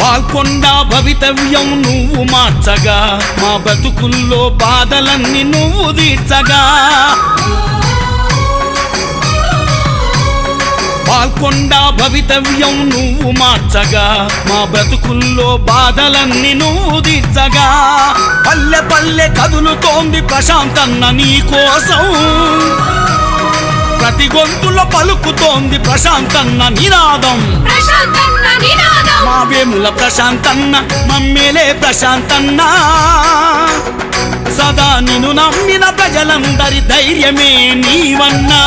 పాల్కొండ భవితవ్యం నువ్వు మార్చగా మా బతుకుల్లో బాధలన్నీ నువ్వు తీర్చగా పాల్కొండ భవితవ్యం నువ్వు మార్చగా మా బ్రతుకుల్లో బాధలన్నీ నువ్వు తీర్చగా పల్లె పల్లె కదులుతోంది ప్రశాంతన్న నీ కోసం ప్రతి గొంతులో పలుకుతోంది ప్రశాంతన్న నినాదం మా వేముల ప్రశాంతన్న మమ్మేలే ప్రశాంతన్న సదా నిన్ను నమ్మిన ప్రజలందరి ధైర్యమే నీవన్నా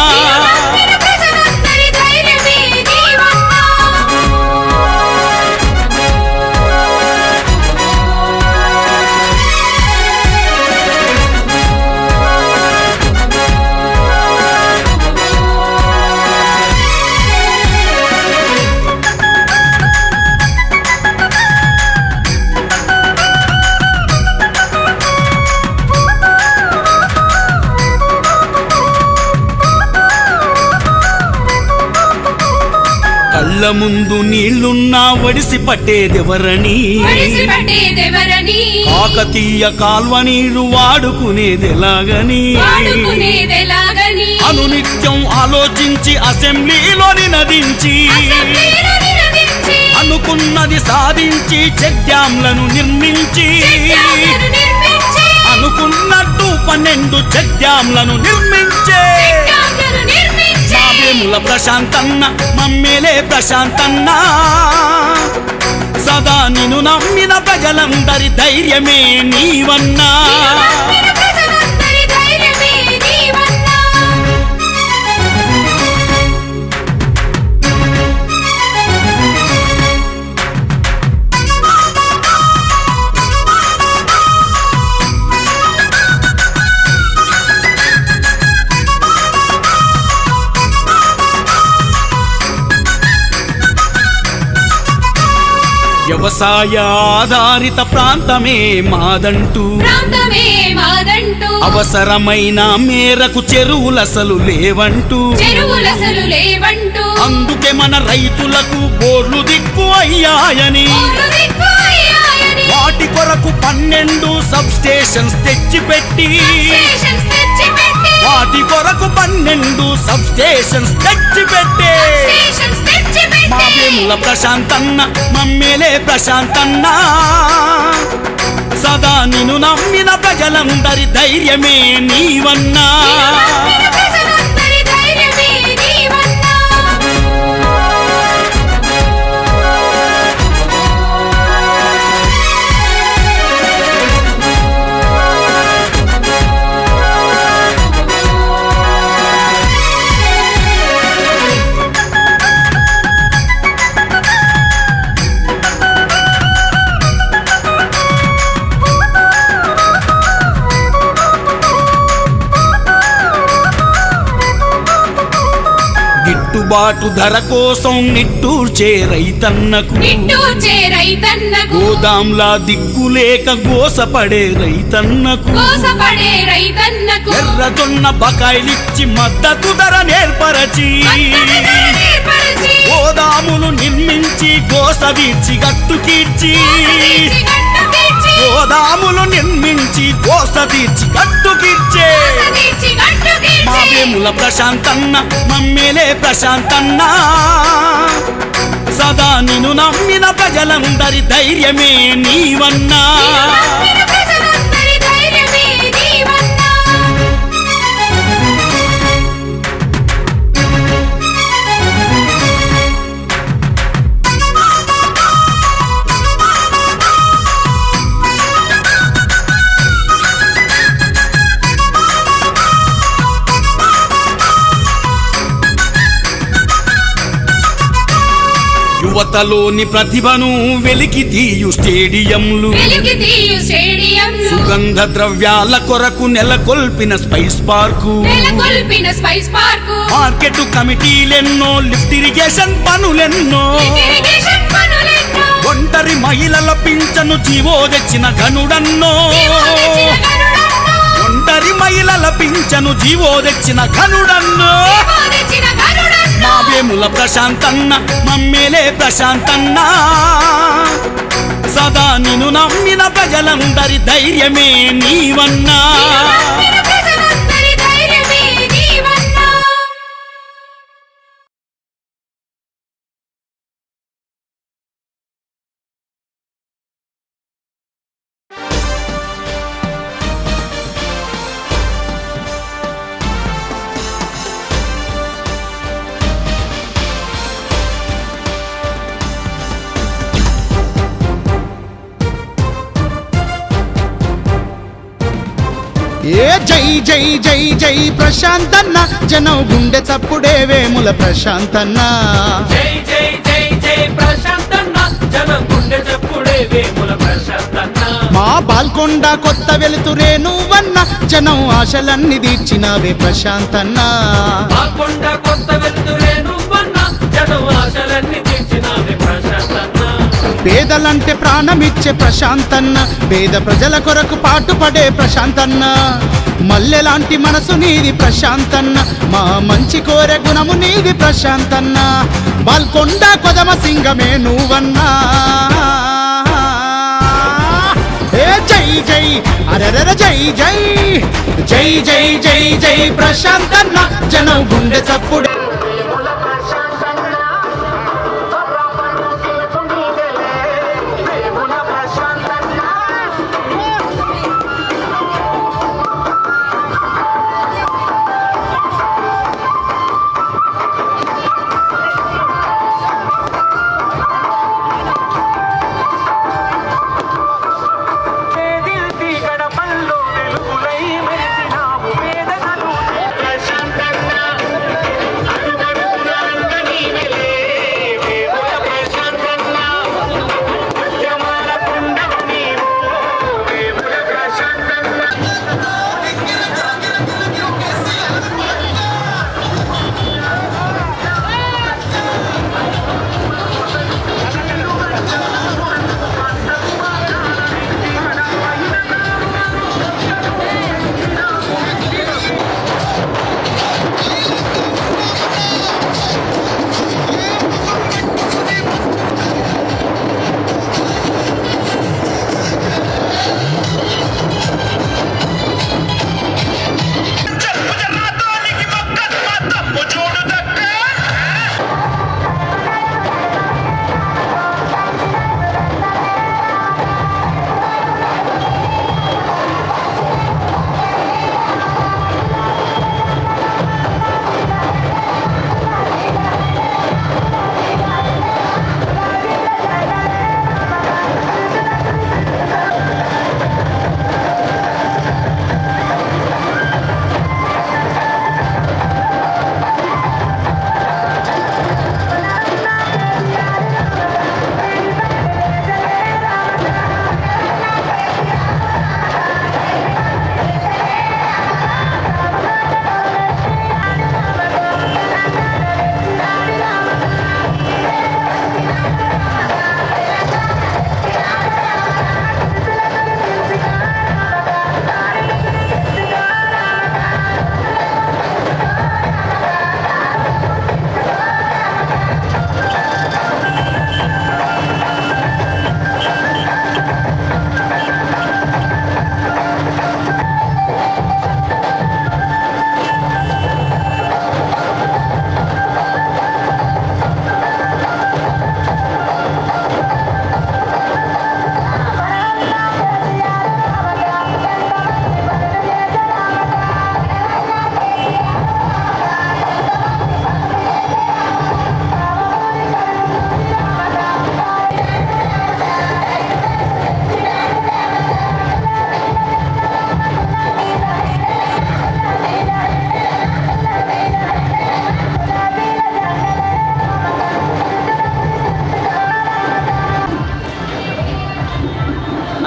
కళ్ళ ముందు నీళ్లున్నా వడిసి పట్టేదెవరని కాకతీయ కాల్వ నీళ్లు వాడుకునేదెలాగని అనునిత్యం ఆలోచించి అసెంబ్లీలో నినదించి అనుకున్నది సాధించి చెక్ డ్యాంలను నిర్మించి అనుకున్నట్టు 12 చెక్ డ్యాంలను నిర్మించే వేముల ప్రశాంతన్న మమ్మేలే ప్రశాంతన్న సదా నిన్ను నమ్మిన ప్రజలందరి ధైర్యమే నీవన్నా వ్యవసాయ ఆధారిత ప్రాంతమే మాదంటూ అవసరమైన మేరకు చెరువులసలు లేవంటూ అందుకే మన రైతులకు బోర్లు దిక్కు అయ్యాయని వాటి కొరకు 12 సబ్ స్టేషన్స్ తెచ్చిపెట్టి వాటి కొరకు 12 సబ్ స్టేషన్స్ తెచ్చిపెట్టే మా వేముల ప్రశాంతన్న మమ్మేలే ప్రశాంతన్న సదా నిన్ను నమ్మిన ప్రజలందరి ధైర్యమే నీవన్నా గిట్టుబాటు ధర కోసం నిట్టూర్చే రైతన్నకు గోదాంలా దిక్కులేక గోసపడే రైతన్నకు ఎర్రజొన్న బకాయిలిచ్చి మద్దతు ధర నేర్పరచి గోదాములు నిర్మించి గోస తీర్చి గట్టు కీర్చి గోదాములు నిర్మించి గోస తీర్చి గట్టు కీర్చే మా వేముల ప్రశాంతన్న మమ్మేలే ప్రశాంతన్న సదా నిన్ను నమ్మిన ప్రజలందరి ధైర్యమే నీవన్నా యువతలోని ప్రతిభను వెలికి తీయు స్టేడియంలు సుగంధ ద్రవ్యాల కొరకు నెలకొల్పిన స్పైస్ పార్కు మార్కెట్ కమిటీలెన్నో లిఫ్ట్ ఇరిగేషన్ పనులెన్నో ఒంటరి మహిళల పింఛను జీవో తెచ్చిన ఘనుడన్నో ఒంటరి మహిళల పింఛను జీవో తెచ్చిన ఘనుడన్నో మా వేముల ప్రశాంతన్న మమ్మేలే ప్రశాంతన్న సదా నిన్ను నమ్మిన ప్రజలందరి ధైర్యమే నీవన్నా ఏ జై జై జై జై ప్రశాంతన్న జనం గుండె చప్పుడే వేముల ప్రశాంతన్న జై జై జై జై ప్రశాంతన్న జనం గుండె చప్పుడే వేముల ప్రశాంతన్న మా బాల్కొండ కొత్త వెలుతురే నువ్వన్న జనం ఆశలన్నీ తీర్చినవే ప్రశాంతన్న బాల్కొండ కొత్త వెలుతురే నువ్వన్న జనం ఆశలన్నీ తీర్చినవే ప్రశాంతన్న పేదలంటే ప్రాణమిచ్చే ప్రశాంతన్న పేద ప్రజల కొరకు పాటుపడే ప్రశాంతన్న మల్లెలాంటి మనసు నీది ప్రశాంతన్న మా మంచి కోరే గుణము నీది ప్రశాంతన్న బాల్కొండ కొదమ సింగమే నువ్వన్నా ఏ జై జై అరరర జై జై జై జై జై జై ప్రశాంతన్న జనం గుండె చప్పుడే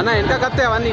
వెనక కత్తే అవన్నీ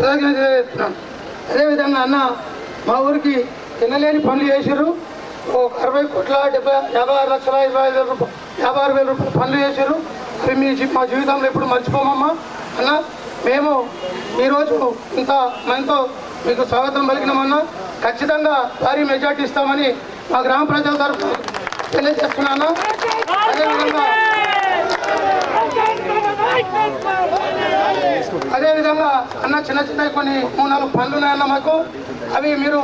కృతజ్ఞత తెలియజేస్తున్నాను. అదేవిధంగా అన్న మా ఊరికి తినలేని పనులు చేసారు. ఒక 60 కోట్ల 56 లక్షల 56,000 రూపాయలు పనులు చేశారు. అవి మా జీవితంలో ఎప్పుడు మర్చిపోమమ్మా అన్న. మేము ఈరోజు ఇంత మనతో మీకు స్వాగతం పలికినామన్నా. ఖచ్చితంగా భారీ మెజార్టీ ఇస్తామని మా గ్రామ ప్రజల తరఫున తెలియజేస్తున్నాను. అదేవిధంగా అన్న చిన్న చిన్న కొన్ని 3-4 పనులు ఉన్నాయన్న మాకు. అవి మీరు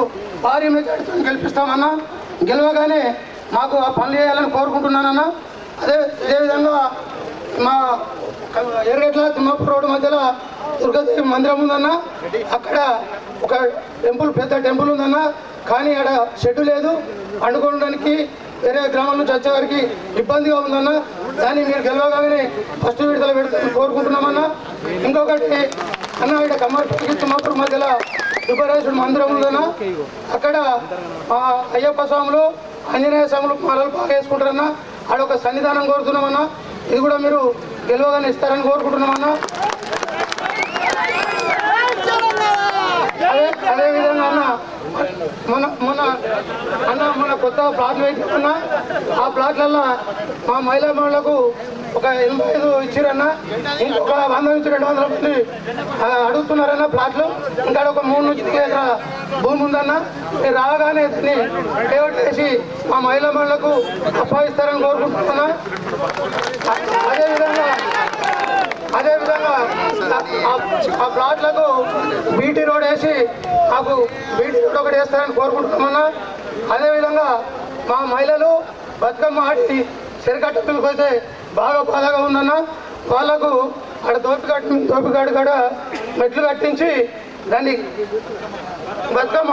భారీ మెజార్టీతో గెలిపిస్తామన్నా. గెలవగానే మాకు ఆ పనులు చేయాలని కోరుకుంటున్నానన్నా. అదేవిధంగా మా ఎర్రగడ్ల తిమ్మాపూర్ రోడ్డు మధ్యలో దుర్గాదేవి మందిరం ఉందన్న. అక్కడ ఒక టెంపుల్, పెద్ద టెంపుల్ ఉందన్న. కానీ అక్కడ షెడ్డు లేదు, పండుకోవడానికి వేరే గ్రామం నుంచి వచ్చేవారికి ఇబ్బందిగా ఉందన్న. దాన్ని మీరు గెలవగానే ఫస్ట్ విడుదల పెడతామని కోరుకుంటున్నామన్నా. ఇంకొకటి అన్న, ఇక్కడ కమ్మర్పల్లికి తిమ్మాపూర్ మధ్యలో దుబ్బరాజుడు మందిరం ఉందన్న. అక్కడ అయ్యప్ప స్వాములు, ఆంజనేయ స్వాములు మాలలు బాగా వేసుకుంటారన్న. ఆడొక సన్నిధానం కోరుతున్నామన్నా. ఇది కూడా మీరు గెలవగానే ఇస్తారని కోరుకుంటున్నామన్నా. అదేవిధంగా మన కొత్త ప్లాట్లు వేసుకున్నా. ఆ ప్లాట్లల్లో మా మహిళా మహిళలకు ఒక 85 ఇచ్చిరన్నా. ఇంకొక 100 నుంచి 200 మంది అడుగుతున్నారన్న ప్లాట్లు. ఇంకా ఒక 3 నుంచి 4 ఎకరాల భూమి ఉందన్న. మీరు రాగానే దాన్ని డేవట్ చేసి మా మహిళా మహిళలకు అప్పగిస్తారని కోరుకుంటున్నా. అదేవిధంగా ఆ ప్లాట్లకు బీటీ రోడ్ వేసి మాకు బీటీ రోడ్ ఒకటి వేస్తారని కోరుకుంటున్నామన్నా. అదేవిధంగా మా మహిళలు బతుకమ్మ ఆడి చెరకట్టలకు పోతే బాగా బాధగా ఉందన్న. వాళ్ళకు అక్కడ తోపికాడు కూడా మెట్లు కట్టించి దాన్ని బతుకమ్మ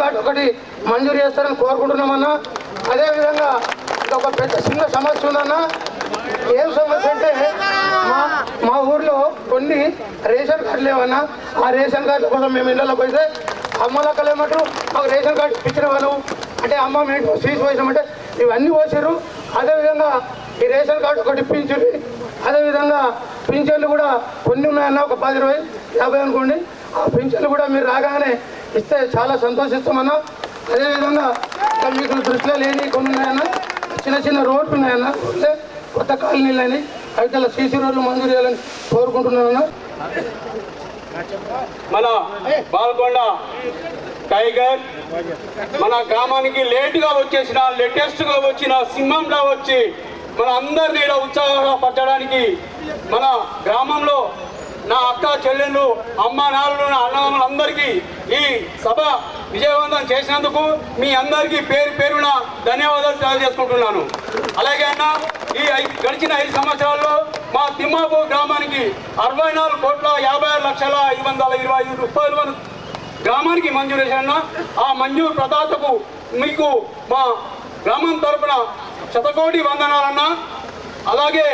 ఘాట్ ఒకటి మంజూరు చేస్తారని కోరుకుంటున్నామన్నా. అదేవిధంగా ఒక పెద్ద చిన్న సమస్య ఉందన్న. ఏం సమస్య అంటే మా ఊర్లో కొన్ని రేషన్ కార్డులు లేవన్నా. ఆ రేషన్ కార్డుల కోసం మేము ఇళ్ళలో పోతే అమ్మలక్కలు ఏమంటారు, మాకు రేషన్ కార్డు ఇచ్చిన వాళ్ళు అంటే అమ్మ మేము సీజ్ పోసామంటే ఇవన్నీ పోసారు. అదేవిధంగా ఈ రేషన్ కార్డు ఒకటి ఇప్పించారు. అదేవిధంగా పింఛన్లు కూడా కొన్ని ఉన్నాయన్న, ఒక 10, 20, 50 అనుకోండి. ఆ పింఛన్లు కూడా మీరు రాగానే ఇస్తే చాలా సంతోషిస్తామన్నా. అదేవిధంగా మీకు దృష్టిలో లేని కొన్ని ఉన్నాయన్న, చిన్న చిన్న రోడ్లు ఉన్నాయన్న, కొత్త కాలనీలు అని అయితే సీసీ రోడ్లు మంజూరు చేయాలని కోరుకుంటున్నానన్నా. మన బాల్కొండ టైగర్ మన గ్రామానికి లేటుగా వచ్చేసిన, లేటెస్ట్గా వచ్చిన సింహంగా వచ్చి మన అందరినీ ఉత్సాహపరచడానికి మన గ్రామంలో నా అక్క చెల్లెళ్ళు, అమ్మ నాన్నలు, నా అన్నదమ్ములందరికీ ఈ సభ విజయవంతం చేసినందుకు మీ అందరికీ పేరు పేరున ధన్యవాదాలు తెలియజేసుకుంటున్నాను. అలాగే అన్న, ఈ గడిచిన 5 సంవత్సరాల్లో మా తిమ్మాపూర్ గ్రామానికి 64,56,525 రూపాయలు గ్రామానికి మంజూరు చేశాను. ఆ మంజూరు ప్రదాతకు మీకు మా గ్రామం తరపున శతకోటి వందనాలన్నా. అలాగే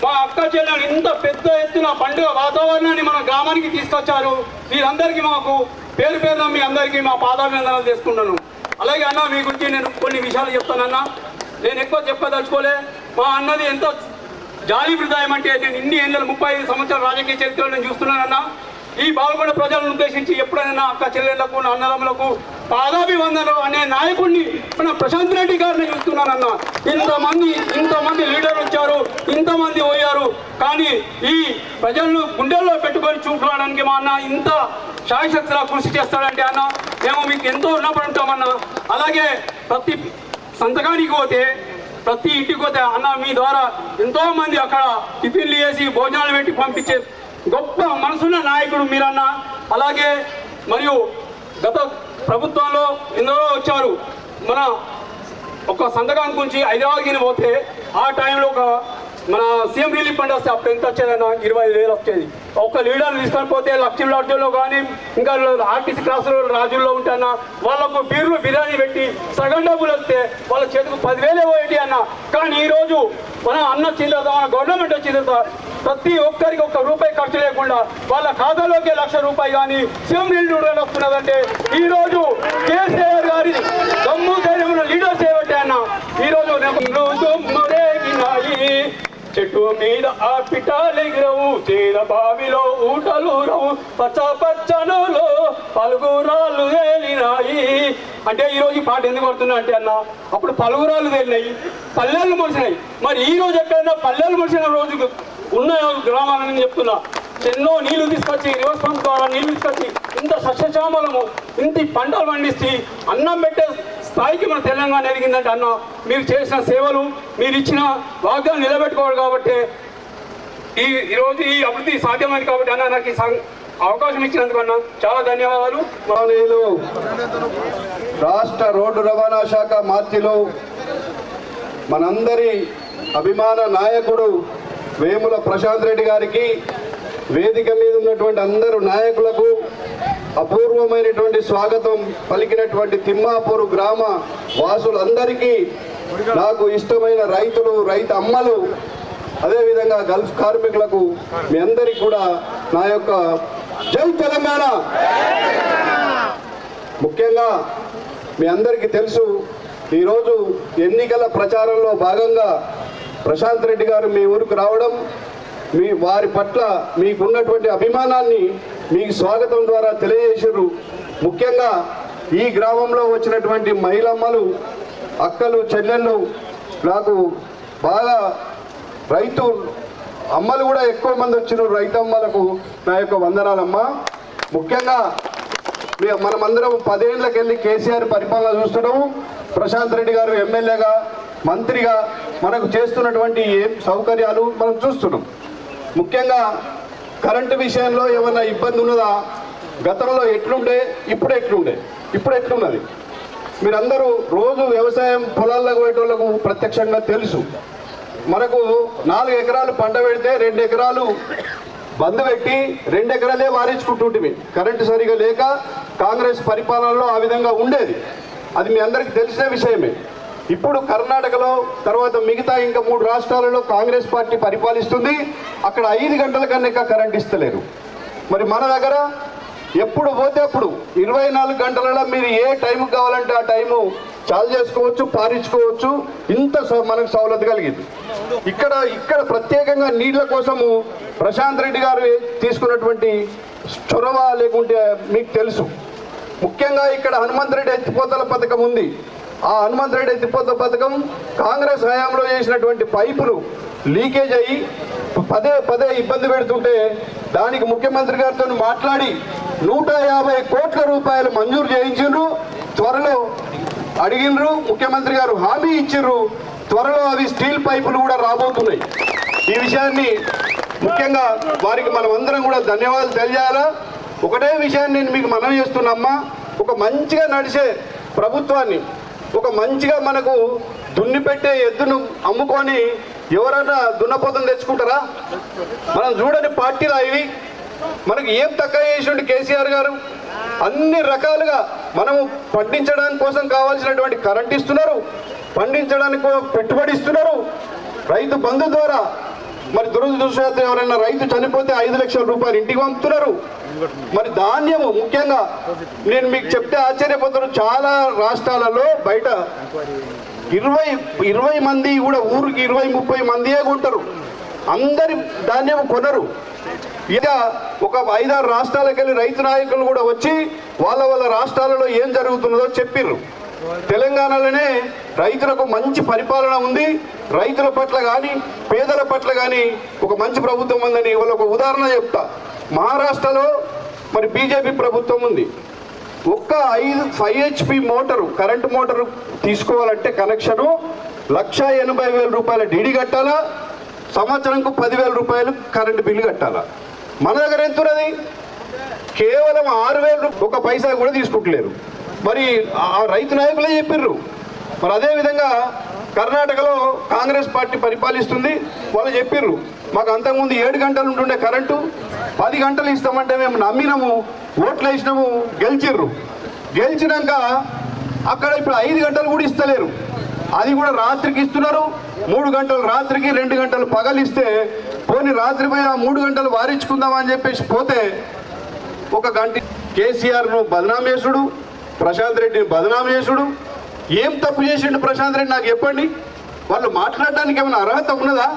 మా అక్క చెల్లెలు ఇంత పెద్ద ఎత్తున పండుగ వాతావరణాన్ని మన గ్రామానికి తీసుకొచ్చారు. వీరందరికీ మాకు పేరు పేరున మీ అందరికీ మా పాదాభివందనాలు చేసుకుంటాను. అలాగే అన్న, మీ గురించి నేను కొన్ని విషయాలు చెప్తానన్నా. నేను ఎక్కువ చెప్పదలుచుకోలే. మా అన్నది ఎంత జాలి హృదయం అంటే, నేను ఇన్ని 35 సంవత్సరాల రాజకీయ చరిత్రలో నేను చూస్తున్నానన్నా. ఈ బాల్కొండ ప్రజలను ఉద్దేశించి ఎప్పుడైనా అక్క చెల్లెళ్లకు, నా అన్నదమ్ములకు పాదాభివందనలు అనే నాయకుడిని మన ప్రశాంత్ రెడ్డి గారిని చూస్తున్నానన్నా. ఇంతమంది లీడర్లు వచ్చారు, ఇంతమంది పోయారు, కానీ ఈ ప్రజలను గుండెల్లో పెట్టుకొని చూడడానికి మా అన్న ఇంత శాయశక్తిగా కృషి చేస్తాడంటే అన్న, మేము మీకు ఎంతో రుణపడి ఉంటామన్నా. అలాగే ప్రతి సంతకానికి పోతే, ప్రతి ఇంటికి పోతే అన్న మీ ద్వారా ఎంతో మంది అక్కడ టిఫిన్లు చేసి భోజనాలు పెట్టి పంపించే గొప్ప మనసున్న నాయకుడు మీరన్న. అలాగే మరియు గత ప్రభుత్వంలో ఎందరో వచ్చారు. మన ఒక సంతకానికి గురించి హైదరాబాద్కి పోతే ఆ టైంలో ఒక మన సీఎం రిలీఫ్ ఫండ్ వస్తే అప్పుడు ఎంత వచ్చేదన్న, 25,000 వచ్చేది. ఒక లీడర్ని తీసుకొని పోతే లక్ష్మీ లాడ్జీలో కానీ ఇంకా ఆర్టీసీ క్రాస్ రాజుల్లో ఉంటాయన్న, వాళ్ళకు బీర్లు బిర్యానీ పెట్టి సగం డబ్బులు వస్తే వాళ్ళ చేతికి 10,000 పోయేటి అన్న. కానీ ఈరోజు మన అన్న వచ్చిన తర్వాత, మన గవర్నమెంట్ వచ్చిన తర్వాత ప్రతి ఒక్కరికి 1 రూపాయి ఖర్చు లేకుండా వాళ్ళ ఖాతాలోకి 1,00,000 రూపాయలు కానీ సీఎం రిలీఫ్ వస్తున్నదంటే ఈరోజు కేసీఆర్ గారి దమ్ము ధైర్యంలో లీడర్స్ ఏమంటే అన్న. ఈరోజు చెట్టు మీద ఆ పిటాలెగిరవు తీర బావిలో ఊటలూరవు పచ్చ పచ్చనులో పలుగురాళ్ళు తేలినాయి. అంటే ఈరోజు ఈ పాట ఎందుకు పడుతున్నా అంటే అన్న, అప్పుడు పలుగురాళ్ళు తేలినాయి, పల్లెలు మురిసినాయి. మరి ఈ రోజు ఎక్కడైనా పల్లెలు మురిసిన రోజు ఉన్న గ్రామాలని చెప్తున్నా. ఎన్నో నీళ్లు తీసుకొచ్చి రివర్స్ పంప్ ద్వారా నీళ్లు తీసుకొచ్చి ఇంత సస్యశ్యామలము ఇంటి పంటలు పండిస్తే అన్నం పెట్టే స్థాయికి మన తెలంగాణ ఎదిగిందంటే అన్న, మీరు చేసిన సేవలు, మీరు ఇచ్చిన వాగ్దానం నిలబెట్టుకోవాలి కాబట్టి ఈరోజు ఈ అభివృద్ధి సాధ్యమైంది. కాబట్టి అన్న, నాకు ఈ అవకాశం ఇచ్చినందుకు అన్న చాలా ధన్యవాదాలు. రాష్ట్ర రోడ్డు రవాణా శాఖ మంత్రులు, మనందరి అభిమాన నాయకుడు వేముల ప్రశాంత్ రెడ్డి గారికి, వేదిక మీద ఉన్నటువంటి అందరు నాయకులకు అపూర్వమైనటువంటి స్వాగతం పలికినటువంటి తిమ్మాపూర్ గ్రామ వాసులందరికీ, నాకు ఇష్టమైన రైతులు, రైతు అమ్మలు, అదేవిధంగా గల్ఫ్ కార్మికులకు మీ అందరికీ కూడా నా యొక్క జై తెలంగాణ. ముఖ్యంగా మీ అందరికీ తెలుసు, ఈరోజు ఎన్నికల ప్రచారంలో భాగంగా ప్రశాంత్ రెడ్డి గారు మీ ఊరికి రావడం, వారి పట్ల మీకున్నటువంటి అభిమానాన్ని మీకు స్వాగతం ద్వారా తెలియజేశారు. ముఖ్యంగా ఈ గ్రామంలో వచ్చినటువంటి మహిళమ్మలు, అక్కలు, చెల్లెళ్ళు, నాకు బాగా రైతు అమ్మలు కూడా ఎక్కువ మంది వచ్చిన రైతమ్మలకు నా యొక్క వందనాలమ్మ. ముఖ్యంగా మనమందరం 10 ఏళ్ళకి వెళ్ళి కేసీఆర్ పరిపాలన చూస్తున్నాము. ప్రశాంత్ రెడ్డి గారు ఎమ్మెల్యేగా, మంత్రిగా మనకు చేస్తున్నటువంటి సౌకర్యాలు మనం చూస్తున్నాం. ముఖ్యంగా కరెంటు విషయంలో ఏమైనా ఇబ్బంది ఉన్నదా? గతంలో ఎట్లుండే, ఇప్పుడు ఎట్లున్నది? మీరందరూ రోజు వ్యవసాయం పొలాలకు పోయేటోళ్లకు ప్రత్యక్షంగా తెలుసు. మనకు 4 ఎకరాలు పంట పెడితే 2 ఎకరాలు బంద్ పెట్టి 2 ఎకరాలే వారించుకుంటుంటివి. కరెంటు సరిగా లేక కాంగ్రెస్ పరిపాలనలో ఆ విధంగా ఉండేది. అది మీ అందరికీ తెలిసిన విషయమే. ఇప్పుడు కర్ణాటకలో, తర్వాత మిగతా ఇంకా 3 రాష్ట్రాలలో కాంగ్రెస్ పార్టీ పరిపాలిస్తుంది. అక్కడ 5 గంటల కన్నా కరెంట్ ఇస్తలేరు. మరి మన దగ్గర ఎప్పుడు పోతే అప్పుడు 24 గంటలలో మీరు ఏ టైంకి కావాలంటే ఆ టైము చాలు చేసుకోవచ్చు, పారించుకోవచ్చు. ఇంత మనకు సౌలభ్యం కలిగింది. ఇక్కడ ప్రత్యేకంగా నీళ్ల కోసము ప్రశాంత్ రెడ్డి గారు తీసుకున్నటువంటి చొరవ లేకుంటే మీకు తెలుసు. ముఖ్యంగా ఇక్కడ హనుమంత్ రెడ్డి ఎత్తిపోతల పథకం ఉంది. ఆ హనుమంత్ రెడ్డి ఎత్తిపోతల పథకం కాంగ్రెస్ హయాంలో చేసినటువంటి పైపులు లీకేజ్ అయ్యి పదే ఇబ్బంది పెడుతుంటే దానికి ముఖ్యమంత్రి గారితో మాట్లాడి 150 కోట్ల రూపాయలు మంజూరు చేయించారు. త్వరలో అడిగినరు, ముఖ్యమంత్రి గారు హామీ ఇచ్చారు. త్వరలో అవి స్టీల్ పైపులు కూడా రాబోతున్నాయి. ఈ విషయాన్ని ముఖ్యంగా వారికి మనం అందరం కూడా ధన్యవాదాలు తెలియాలా. ఒకటే విషయాన్ని నేను మీకు మనవి చేస్తున్నామ్మా, ఒక మంచిగా నడిచే ప్రభుత్వాన్ని, ఒక మంచిగా మనకు దున్ని పెట్టే ఎద్దును అమ్ముకొని ఎవరైనా దున్నపోతను తెచ్చుకుంటారా? మనం చూడని పార్టీలు ఇవి. మనకి ఏం తక్కువ చేసిండు కేసీఆర్ గారు? అన్ని రకాలుగా మనము పండించడానికి కోసం కావాల్సినటువంటి కరెంట్ ఇస్తున్నారు, పండించడానికి పెట్టుబడి ఇస్తున్నారు, రైతు బంధు ద్వారా. మరి దురదృష్టవశాత్తు ఎవరైనా రైతు చనిపోతే 5 లక్షల రూపాయలు ఇంటికి పంపుతున్నారు. మరి ధాన్యము ముఖ్యంగా నేను మీకు చెప్తే ఆశ్చర్యపోతారు, చాలా రాష్ట్రాలలో బయట 20 మంది కూడా ఊరికి 20-30 మందియే కొంటారు. అందరి ధాన్యం కొనరు. ఇక ఒక 5-6 రాష్ట్రాలకు వెళ్ళి రైతు నాయకులు కూడా వచ్చి వాళ్ళ రాష్ట్రాలలో ఏం జరుగుతున్నదో చెప్పిర్రు. తెలంగాణలోనే రైతులకు మంచి పరిపాలన ఉంది. రైతుల పట్ల కానీ పేదల పట్ల కానీ ఒక మంచి ప్రభుత్వం ఉందని వాళ్ళ ఒక ఉదాహరణ చెప్తా. మహారాష్ట్రలో మరి బీజేపీ ప్రభుత్వం ఉంది. ఒక్క 5 HP మోటారు, కరెంటు మోటారు తీసుకోవాలంటే కనెక్షను 1,80,000 రూపాయల డీడీ కట్టాలా, సంవత్సరంకు 10,000 రూపాయలు కరెంటు బిల్లు కట్టాలా. మన దగ్గర ఎంత ఉన్నది? కేవలం 6,000 ఒక పైసా కూడా తీసుకుంటలేరు. మరి ఆ రైతు నాయకులే చెప్పిర్రు. మరి అదేవిధంగా కర్ణాటకలో కాంగ్రెస్ పార్టీ పరిపాలిస్తుంది. వాళ్ళు చెప్పిర్రు, మాకు అంతకుముందు 7 గంటలు ఉంటుండే కరెంటు 10 గంటలు ఇస్తామంటే మేము నమ్మినాము, ఓట్లు వేసినాము, గెలిచినాక అక్కడ ఇప్పుడు 5 గంటలు కూడా ఇస్తలేరు. అది కూడా రాత్రికి ఇస్తున్నారు. 3 గంటలు రాత్రికి, 2 గంటలు పగలిస్తే పోనీ రాత్రిపై 3 గంటలు వారించుకుందామని చెప్పేసి పోతే 1 గంట కేసీఆర్ను బదనామేసుడు, ప్రశాంత్ రెడ్డిని బదనామేసుడు. ఏం తప్పు చేసిండు ప్రశాంత్ రెడ్డి నాకు చెప్పండి? వాళ్ళు మాట్లాడడానికి ఏమైనా అర్హత ఉన్నదా?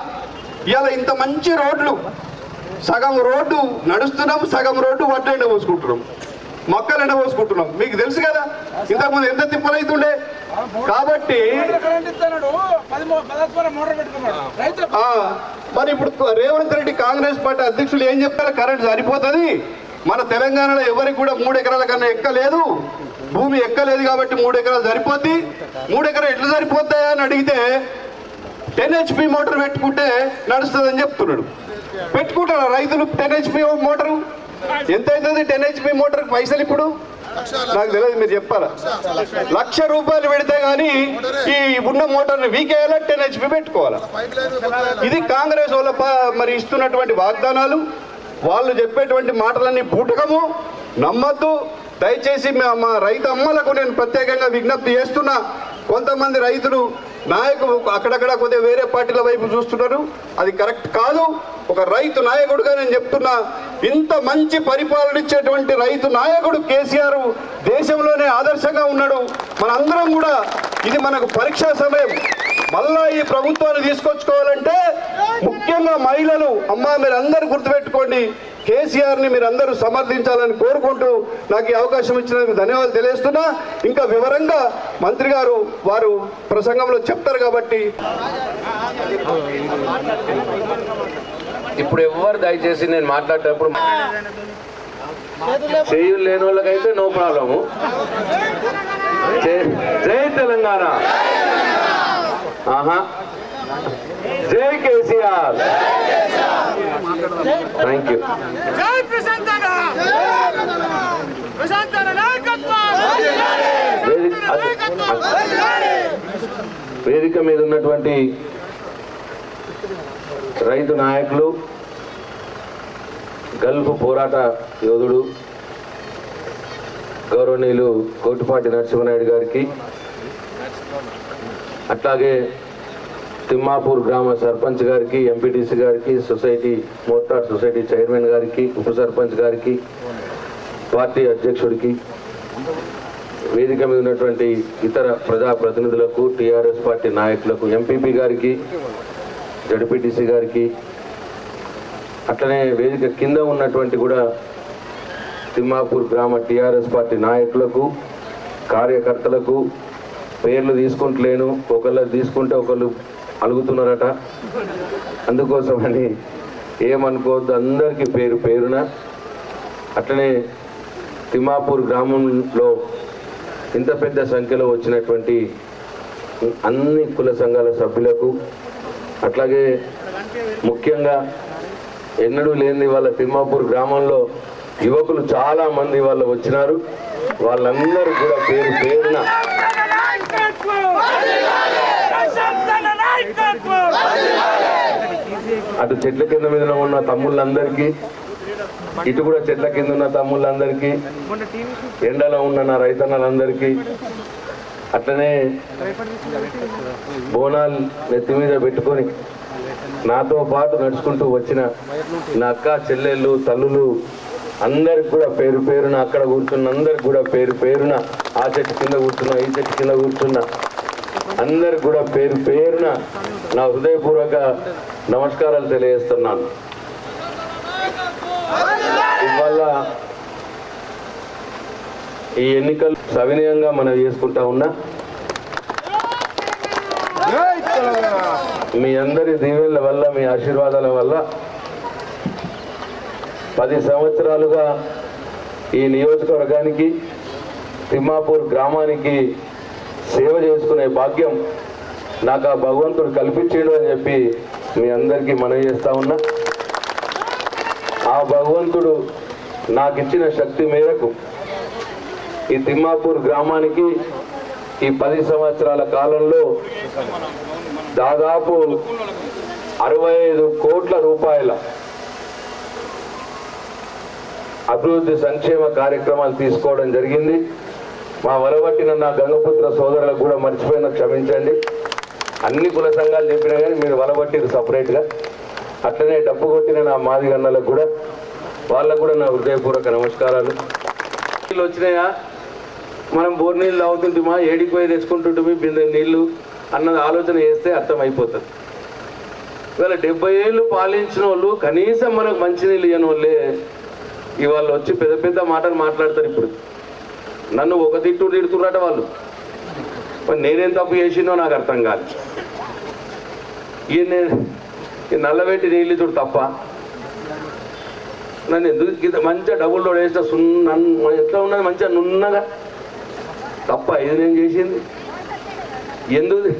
ఇవాళ ఇంత మంచి రోడ్లు, సగం రోడ్డు నడుస్తున్నాం, సగం రోడ్డు వడ్లు ఎండబోసుకుంటున్నాం, మొక్కలు ఎండబోసుకుంటున్నాం. మీకు తెలుసు కదా ఇంతకుముందు ఎంత తిప్పలైతుండే. కాబట్టి మరి ఇప్పుడు రేవంత్ రెడ్డి కాంగ్రెస్ పార్టీ అధ్యక్షులు ఏం చెప్తారు? కరెంట్ సరిపోతుంది, మన తెలంగాణలో ఎవరికి కూడా 3 ఎకరాల కన్నా ఎక్కలేదు, భూమి ఎక్కలేదు కాబట్టి 3 ఎకరాలు సరిపోద్ది. 3 ఎకరాలు ఎట్లా సరిపోతాయా అని అడిగితే 10 HP మోటార్ పెట్టుకుంటే నడుస్తుందని చెప్తున్నాడు. పెట్టుకుంటారా రైతులు 10 HP మోటారు? ఎంత అవుతుంది 10 HP మోటార్ పైసలు? ఇప్పుడు నాకు తెలియదు, మీరు చెప్పాలా. ₹1,00,000 పెడితే కానీ ఈ ఉన్న మోటార్ని వీకేయాలా, 10 HP పెట్టుకోవాలా? ఇది కాంగ్రెస్ వాళ్ళ మరి ఇస్తున్నటువంటి వాగ్దానాలు, వాళ్ళు చెప్పేటువంటి మాటలన్నీ బూటకము, నమ్మద్దు. దయచేసి మా రైతు అమ్మలకు నేను ప్రత్యేకంగా విజ్ఞప్తి చేస్తున్నా. కొంతమంది రైతులు నాయకులు అక్కడక్కడ కొద్దిగా వేరే పార్టీల వైపు చూస్తున్నారు, అది కరెక్ట్ కాదు. ఒక రైతు నాయకుడుగా నేను చెప్తున్నా, ఇంత మంచి పరిపాలన ఇచ్చేటువంటి రైతు నాయకుడు కేసీఆర్ దేశంలోనే ఆదర్శంగా ఉన్నాడు. మనందరం కూడా ఇది మనకు పరీక్షా సమయం. మళ్ళా ఈ ప్రభుత్వాన్ని తీసుకొచ్చుకోవాలంటే ముఖ్యంగా మహిళలు, అమ్మ మీరందరూ గుర్తుపెట్టుకోండి, కేసీఆర్ని మీరందరూ సమర్థించాలని కోరుకుంటూ నాకు ఈ అవకాశం ఇచ్చినందుకు ధన్యవాదాలు తెలియజేస్తున్నా. ఇంకా వివరంగా మంత్రి గారు వారు ప్రసంగంలో చెప్తారు కాబట్టి ఇప్పుడు ఎవరు దయచేసి నేను మాట్లాడేటప్పుడు చేయులు లేని వాళ్ళకైతే నో ప్రాబ్లము. జై తెలంగాణ, జై కేసీఆర్, థ్యాంక్ యూ. వేదిక మీద ఉన్నటువంటి రైతు నాయకులు, గల్ఫ్ పోరాట యోధుడు గౌరవనీయులు కోటిపాటి నరసింహనాయుడు గారికి, అట్లాగే తిమ్మాపూర్ గ్రామ సర్పంచ్ గారికి, ఎంపీటీసీ గారికి, సొసైటీ మోటార్ సొసైటీ చైర్మన్ గారికి, ఉప సర్పంచ్ గారికి, పార్టీ అధ్యక్షుడికి, వేదిక మీద ఉన్నటువంటి ఇతర ప్రజాప్రతినిధులకు, టీఆర్ఎస్ పార్టీ నాయకులకు, ఎంపీపీ గారికి, జడ్పీటీసీ గారికి, అట్లనే వేదిక కింద ఉన్నటువంటి కూడా తిమ్మాపూర్ గ్రామ టీఆర్ఎస్ పార్టీ నాయకులకు, కార్యకర్తలకు పేర్లు తీసుకుంటలేను, ఒకళ్ళు తీసుకుంటే ఒకళ్ళు అలుగుతున్నారట, అందుకోసమని ఏమనుకోవద్దు, అందరికీ పేరు పేరున. అట్లనే తిమ్మాపూర్ గ్రామంలో ఇంత పెద్ద సంఖ్యలో వచ్చినటువంటి అన్ని కుల సంఘాల సభ్యులకు, అట్లాగే ముఖ్యంగా ఎన్నడూ లేని వాళ్ళ తిమ్మాపూర్ గ్రామంలో యువకులు చాలా మంది వాళ్ళు వచ్చినారు, వాళ్ళందరూ కూడా పేరు పేరున అటు చెట్ల కింద మీద ఉన్న తమ్ముళ్ళందరికీ, ఇటు కూడా చెట్ల కింద ఉన్న తమ్ముళ్ళందరికీ, ఎండలో ఉన్న నా రైతన్నలందరికీ, అట్లనే బోనాలు నెత్తి మీద పెట్టుకొని నాతో పాటు నడుచుకుంటూ వచ్చిన నా అక్క చెల్లెళ్ళు తల్లులు అందరికి కూడా పేరు పేరున, అక్కడ కూర్చున్న అందరికి కూడా పేరు పేరున, ఆ చెట్టు కింద కూర్చున్నా, ఈ చెట్టు కింద కూర్చున్నా అందరికి కూడా పేరు పేరున నా హృదయపూర్వక నమస్కారాలు తెలియజేస్తున్నాను. ఇవాళ ఈ ఎన్నికలు సవినయంగా మనం చేసుకుంటా ఉన్నా, మీ అందరి దీవెనల వల్ల, మీ ఆశీర్వాదాల వల్ల 10 సంవత్సరాలుగా ఈ నియోజకవర్గానికి, తిమ్మాపూర్ గ్రామానికి సేవ చేసుకునే భాగ్యం నాకు ఆ భగవంతుడు కల్పించాడు అని చెప్పి మీ అందరికీ మనవి చేస్తా ఉన్నా. ఆ భగవంతుడు నాకు ఇచ్చిన శక్తి మేరకు ఈ తిమ్మాపూర్ గ్రామానికి ఈ 10 సంవత్సరాల కాలంలో దాదాపు 65 కోట్ల రూపాయల అభివృద్ధి సంక్షేమ కార్యక్రమాలు తీసుకోవడం జరిగింది. మా వలవట్టిన నా గంగపుత్ర సోదరులకు కూడా మర్చిపోయిన క్షమించండి. అన్ని కుల సంఘాలు చెప్పినా కానీ మీరు వలవట్టిరు సపరేట్గా. అట్లనే డప్పు కొట్టిన నా మాదిగన్నలకు కూడా, వాళ్ళకు కూడా నా హృదయపూర్వక నమస్కారాలు. నీళ్ళు వచ్చినాయా, మనం బోర్ నీళ్ళు తాగుతుంటామా, ఏడికి పోయి తెచ్చుకుంటుంటే బిందె నీళ్ళు అన్నది ఆలోచన చేస్తే అర్థమైపోతుంది. ఇవాళ 70 ఏళ్ళు పాలించిన వాళ్ళు కనీసం మనకు మంచినీళ్ళు ఇవ్వని వాళ్ళే ఇవాళ వచ్చి పెద్ద పెద్ద మాటలు మాట్లాడతారు. ఇప్పుడు నన్ను ఒక తిడుతున్నట వాళ్ళు. మరి నేనేం తప్పు చేసినో నాకు అర్థం కాదు. ఈ నల్లబెట్టి నీళ్ళు ఇచ్చుడు తప్ప, నన్ను ఎందుకు మంచిగా డబుల్ లోడ్ వేసిన ఎట్లా ఉన్నది మంచిగా నున్నగా తప్ప ఇది నేను చేసింది ఎందుకు?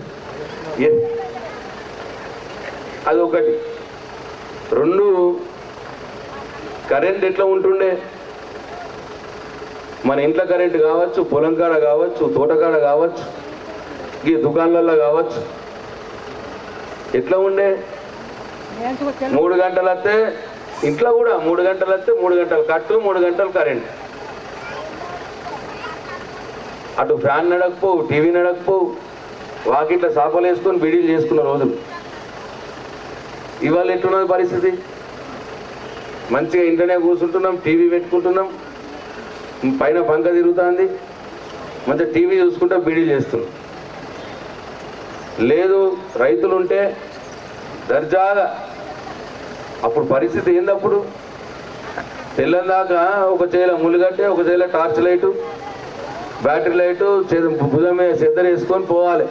అది ఒకటి. 2 కరెంట్ ఎట్లా ఉంటుండే, మన ఇంట్లో కరెంట్ కావచ్చు, పొలం కాడ కావచ్చు, తోటకాడ కావచ్చు, ఈ దుకాణాలలో కావచ్చు, ఎట్లా ఉండే 3 గంటలు వస్తే ఇంట్లో కూడా 3 గంటలు వస్తే 3 గంటలు కట్టు, 3 గంటలు కరెంట్. అటు ఫ్యాన్ నడకపోవు, టీవీ నడకపోవు, వాకిట్ల సాపలు వేసుకొని బిడీలు చేసుకున్న రోజులు. ఇవాళ ఎట్టున్నది పరిస్థితి? మంచిగా ఇంట్లోనే కూర్చుంటున్నాం, టీవీ పెట్టుకుంటున్నాం, పైన పంక తిరుగుతుంది, మంచిగా టీవీ చూసుకుంటా బిడీలు చేస్తున్నాం. లేదు రైతులు ఉంటే దర్జాగా, అప్పుడు పరిస్థితి ఏందప్పుడు? తెల్లందాకా ఒక చేల ములిగట్టే, ఒక చేల టార్చ్ లైటు, బ్యాటరీ లైటు భుజం మీద సిద్ధం వేసుకొని పోవాలి,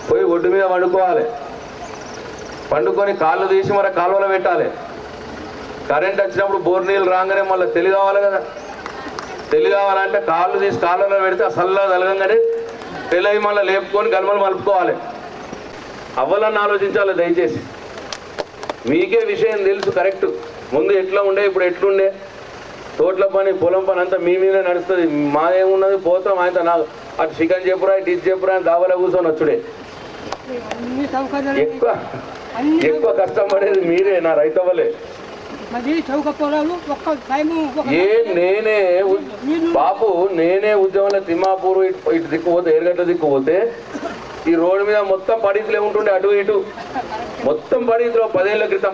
పోయి ఒడ్డు మీద వండుకోవాలి, పండుకొని కాళ్ళు తీసి మరి కాలువలో పెట్టాలి. కరెంట్ వచ్చినప్పుడు బోర్ నీళ్ళు రాగానే మళ్ళీ తెలి కావాలి కదా, తెలి కావాలంటే కాళ్ళు తీసి కాలువలో పెడితే అసల్లా తలగంగానే తెలవి మళ్ళీ లేపుకొని గల్మలు మలుపుకోవాలి. అవ్వాలని ఆలోచించాలి దయచేసి. మీకే విషయం తెలుసు కరెక్ట్. ముందు ఎట్లా ఉండే, ఇప్పుడు ఎట్లుండే. తోటల పని, పొలం పని అంతా మీ మీదే నడుస్తుంది. మాదేమున్నది, పోతాం ఆయన నాకు అటు చికెన్ చెప్పురా, ఇటు ఇది చెప్పురా అని దాబాలో కూర్చొని వచ్చుడే. ఎక్కువ కష్టం పడేది మీరే, నా రైతవ్వలే. నేనే బాపు, నేనే ఉద్యమంలో తిమ్మాపూర్ ఇటు దిక్కుపోతే, ఎరగట్ల దిక్కుపోతే ఈ రోడ్డు మీద మొత్తం పడితులే ఉంటుండే, అటు ఇటు మొత్తం పడితులు 10 ఏళ్ల క్రితం.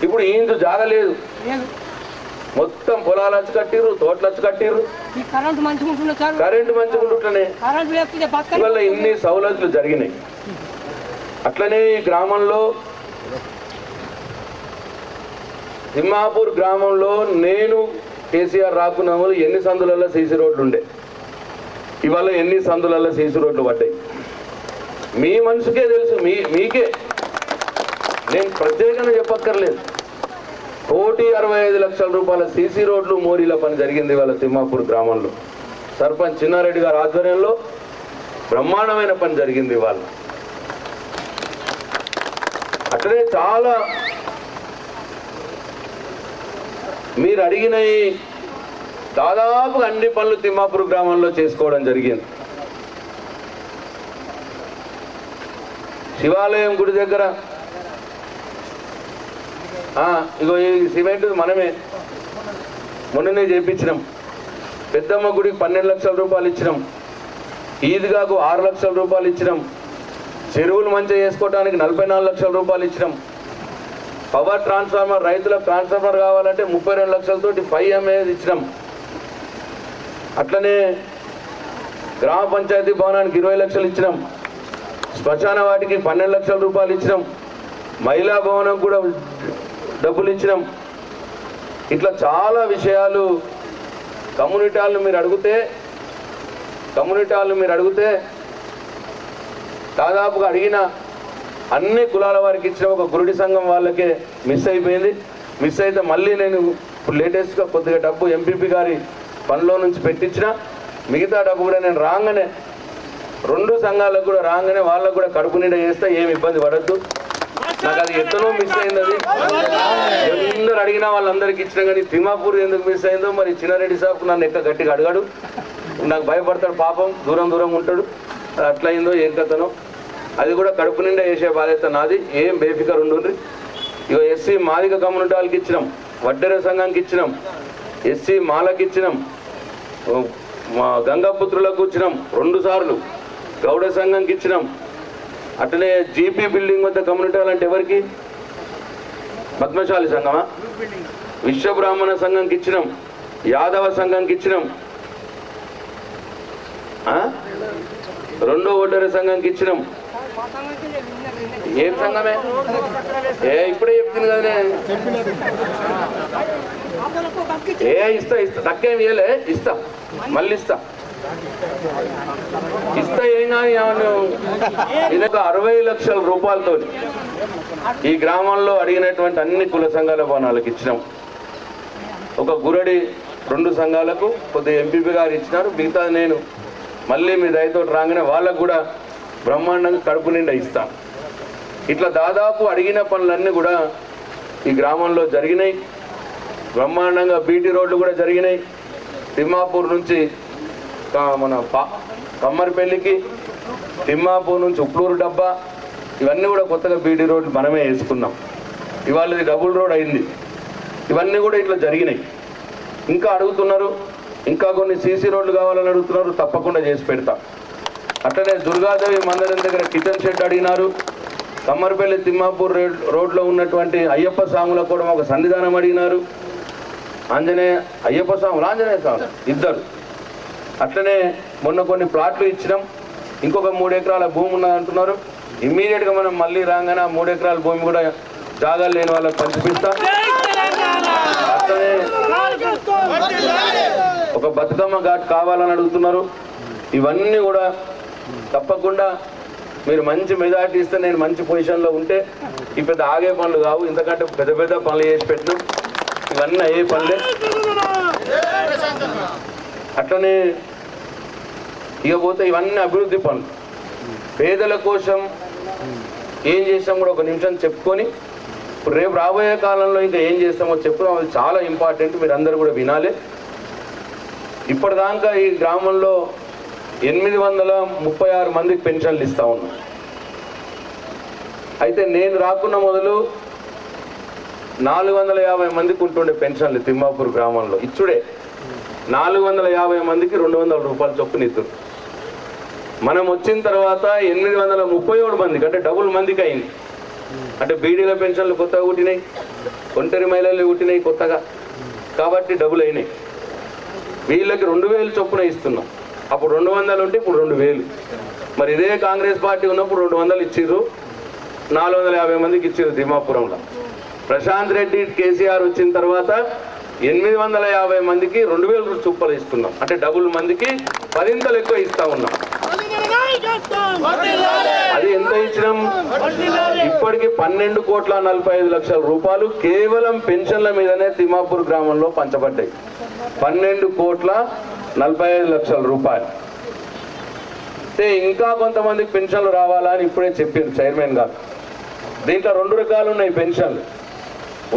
ఇప్పుడు ఈంచు జాగలేదు, మొత్తం పొలాలు వచ్చి కట్టిర్రు, తోటలు వచ్చి కట్టిర్రు. కరెంటు మంచిగా ఉంటుంటేనే ఇవాళ ఇన్ని సౌలతులు జరిగినాయి. అట్లనే ఈ గ్రామంలో, తిమ్మాపూర్ గ్రామంలో నేను కేసీఆర్ రాకున్న ఎన్ని సందులలో సీసీ రోడ్లు ఉండే, ఇవాళ ఎన్ని సందులలో సీసీ రోడ్లు పడ్డాయి మీ మనసుకే తెలుసు. మీకే నేను ప్రత్యేకంగా చెప్పక్కర్లేదు. 1,65,00,000 రూపాయల సీసీ రోడ్లు మోరీల పని జరిగింది ఇవాళ తిమ్మాపూర్ గ్రామంలో. సర్పంచ్ చిన్నారెడ్డి గారి ఆధ్వర్యంలో బ్రహ్మాండమైన పని జరిగింది ఇవాళ. అట్లనే చాలా మీరు అడిగిన దాదాపు అన్ని పనులు తిమ్మాపూర్ గ్రామంలో చేసుకోవడం జరిగింది. శివాలయం గుడి దగ్గర ఇగో ఈ సిమెంట్ మనమే మొన్ననే చేయించినాం. పెద్దమ్మ గుడికి 12 లక్షల రూపాయలు ఇచ్చినాం. ఈద్గాకు 6 లక్షల రూపాయలు ఇచ్చినాం. చెరువులు మంచిగా చేసుకోవడానికి 44 లక్షల రూపాయలు ఇచ్చినాం. పవర్ ట్రాన్స్ఫార్మర్, రైతులకు ట్రాన్స్ఫార్మర్ కావాలంటే 32 లక్షలతోటి 5 MA ఇచ్చినాం. అట్లనే గ్రామ పంచాయతీ భవనానికి 20 లక్షలు ఇచ్చినాం. శ్మశాన వాటికి 12 లక్షల రూపాయలు ఇచ్చినాం. మహిళా భవనం కూడా డబ్బులు ఇచ్చినాం. ఇట్లా చాలా విషయాలు కమ్యూనిటీ హాల్ని మీరు అడిగితే దాదాపుగా అడిగిన అన్ని కులాల వారికి ఇచ్చిన ఒక గురుడి సంఘం వాళ్ళకే మిస్ అయిపోయింది. మిస్ అయితే మళ్ళీ నేను ఇప్పుడు లేటెస్ట్గా కొద్దిగా డబ్బు ఎంపీపీ గారి పనిలో నుంచి పెట్టించిన, మిగతా డబ్బు కూడా నేను రాగానే 2 సంఘాలకు కూడా రాగానే వాళ్ళకు కూడా కడుపు నిండా చేస్తే ఏమి ఇబ్బంది పడద్దు. నాకు అది ఎట్లనో మిస్ అయింది. అది అందరు అడిగినా వాళ్ళందరికీ ఇచ్చినా కానీ తిమ్మాపూర్ ఎందుకు మిస్ అయిందో మరి చిన్నారెడ్డి సాబ్ నన్ను ఎక్క గట్టిగా అడగాడు. నాకు భయపడతాడు పాపం, దూరం ఉంటాడు. అది అట్లయిందో ఏం కథనో అది కూడా కడుపు నిండా వేసే బాధ్యత నాది. ఏం బేఫికర్ ఉండుండ్రి. ఇక ఎస్సీ మాదిగ కమ్యూనిటీ వాళ్ళకి ఇచ్చినాం, వడ్డెర సంఘానికి ఇచ్చినాం, ఎస్సీ మాలకి ఇచ్చినాం, మా గంగాపుత్రులకు ఇచ్చినాం 2 సార్లు, గౌడ సంఘంకి ఇచ్చినాం. అట్లనే జీపీ బిల్డింగ్ వద్ద కమ్యూనిటీ వాళ్ళంటే ఎవరికి? పద్మశాలి సంఘమా? విశ్వబ్రాహ్మణ సంఘంకి ఇచ్చినాం, యాదవ సంఘంకి ఇచ్చినాం, 2వ ఒడ్డెర సంఘంకి ఇచ్చినాం, ఏం సంఘమే ఇప్పుడే చెప్తుంది కదా ఇస్తా తక్కువేం ఇవ్వలే ఇస్తా మళ్ళీ ఇస్తా ఏం కానీ ఇదొక 60 లక్షల రూపాయలతో ఈ గ్రామంలో అడిగినటువంటి అన్ని కుల సంఘాల భవనాలకు ఇచ్చినాం. ఒక గురడి 2 సంఘాలకు కొద్దిగా ఎంపీపీ గారు ఇచ్చినారు. మిగతా నేను మళ్ళీ మీ దయతో రాగానే వాళ్ళకు కూడా బ్రహ్మాండంగా కడుపు నిండా ఇస్తాను. ఇట్లా దాదాపు అడిగిన పనులన్నీ కూడా ఈ గ్రామంలో జరిగినాయి. బ్రహ్మాండంగా బీటీ రోడ్లు కూడా జరిగినాయి. తిమ్మాపూర్ నుంచి మన కమ్మరిపల్లికి, తిమ్మాపూర్ నుంచి ఉప్లూరు డబ్బా, ఇవన్నీ కూడా కొత్తగా బీటీ రోడ్లు మనమే వేసుకున్నాం. ఇవాళ ఇది డబుల్ రోడ్ అయింది. ఇవన్నీ కూడా ఇట్లా జరిగినాయి. ఇంకా అడుగుతున్నారు, ఇంకా కొన్ని సీసీ రోడ్లు కావాలని అడుగుతున్నారు, తప్పకుండా చేసి పెడతా. అట్లనే దుర్గాదేవి మందిరం దగ్గర కిచెన్ షెడ్ అడిగినారు. కమ్మరిపల్లి తిమ్మాపూర్ రోడ్లో ఉన్నటువంటి అయ్యప్ప స్వాములకు కూడా ఒక సన్నిధానం అడిగినారు. అయ్యప్ప స్వాములు ఆంజనేయ స్వాములు ఇద్దరు. అట్లనే మొన్న కొన్ని ప్లాట్లు ఇచ్చినాం. ఇంకొక 3 ఎకరాల భూమి ఉన్నది అంటున్నారు. ఇమ్మీడియట్గా మనం మళ్ళీ రాగానే 3 ఎకరాల భూమి కూడా జాగాలు లేని వాళ్ళకి పంచిపిస్తాం. అట్లనే ఒక బతుకమ్మ ఘాట్ కావాలని అడుగుతున్నారు. ఇవన్నీ కూడా తప్పకుండా మీరు మంచి మెజార్టీ ఇస్తే నేను మంచి పొజిషన్లో ఉంటే ఈ పెద్ద ఆగే పనులు కావు, ఇంతకంటే పెద్ద పెద్ద పనులు చేసి పెట్టినాం. ఇవన్నీ అయ్యే పనులే. అట్లనే ఇకపోతే ఇవన్నీ అభివృద్ధి పనులు. పేదల కోసం ఏం చేస్తాం కూడా ఒక నిమిషం చెప్పుకొని రేపు రాబోయే కాలంలో ఇంకా ఏం చేస్తామో చెప్పుదాం. అది చాలా ఇంపార్టెంట్, మీరు అందరూ కూడా వినాలి. ఇప్పటిదాకా ఈ గ్రామంలో 836 మందికి పెన్షన్లు ఇస్తా ఉన్నాం. అయితే నేను రాకున్న మొదలు 450 మందికి ఉంటుండే పెన్షన్లు తిమ్మాపూర్ గ్రామంలో ఇచ్చుడే. 450 మందికి 200 రూపాయలు చొప్పున ఇద్దరు. మనం వచ్చిన తర్వాత 837 మందికి, అంటే డబుల్ మందికి అయింది. అంటే బీడీల పెన్షన్లు కొత్తగా పుట్టినాయి, ఒంటరి మహిళలు పుట్టినాయి కొత్తగా, కాబట్టి డబుల్ అయినాయి. వీళ్ళకి 2000 చొప్పున ఇస్తున్నాం. అప్పుడు 200 ఉంటే ఇప్పుడు 2000. మరి ఇదే కాంగ్రెస్ పార్టీ ఉన్నప్పుడు 200 ఇచ్చిర్రు, 450 మందికి ఇచ్చిర్రు తిమ్మాపురంలో. ప్రశాంత్ రెడ్డి కేసీఆర్ వచ్చిన తర్వాత 850 మందికి 2000 చొప్పున ఇస్తున్నాం. అంటే డబుల్ మందికి 10 ఎక్కువ ఇస్తా ఉన్నాం. అది ఎంత ఇచ్చినాం? ఇప్పటికి 12,45,00,000 రూపాయలు కేవలం పెన్షన్ల మీదనే తిమ్మాపూర్ గ్రామంలో పంచబడ్డాయి. 12,45,00,000 రూపాయలు. అంటే ఇంకా కొంతమందికి పెన్షన్లు రావాలా అని ఇప్పుడే చెప్పింది చైర్మన్ గారు. దీంట్లో 2 రకాలు ఉన్నాయి పెన్షన్లు.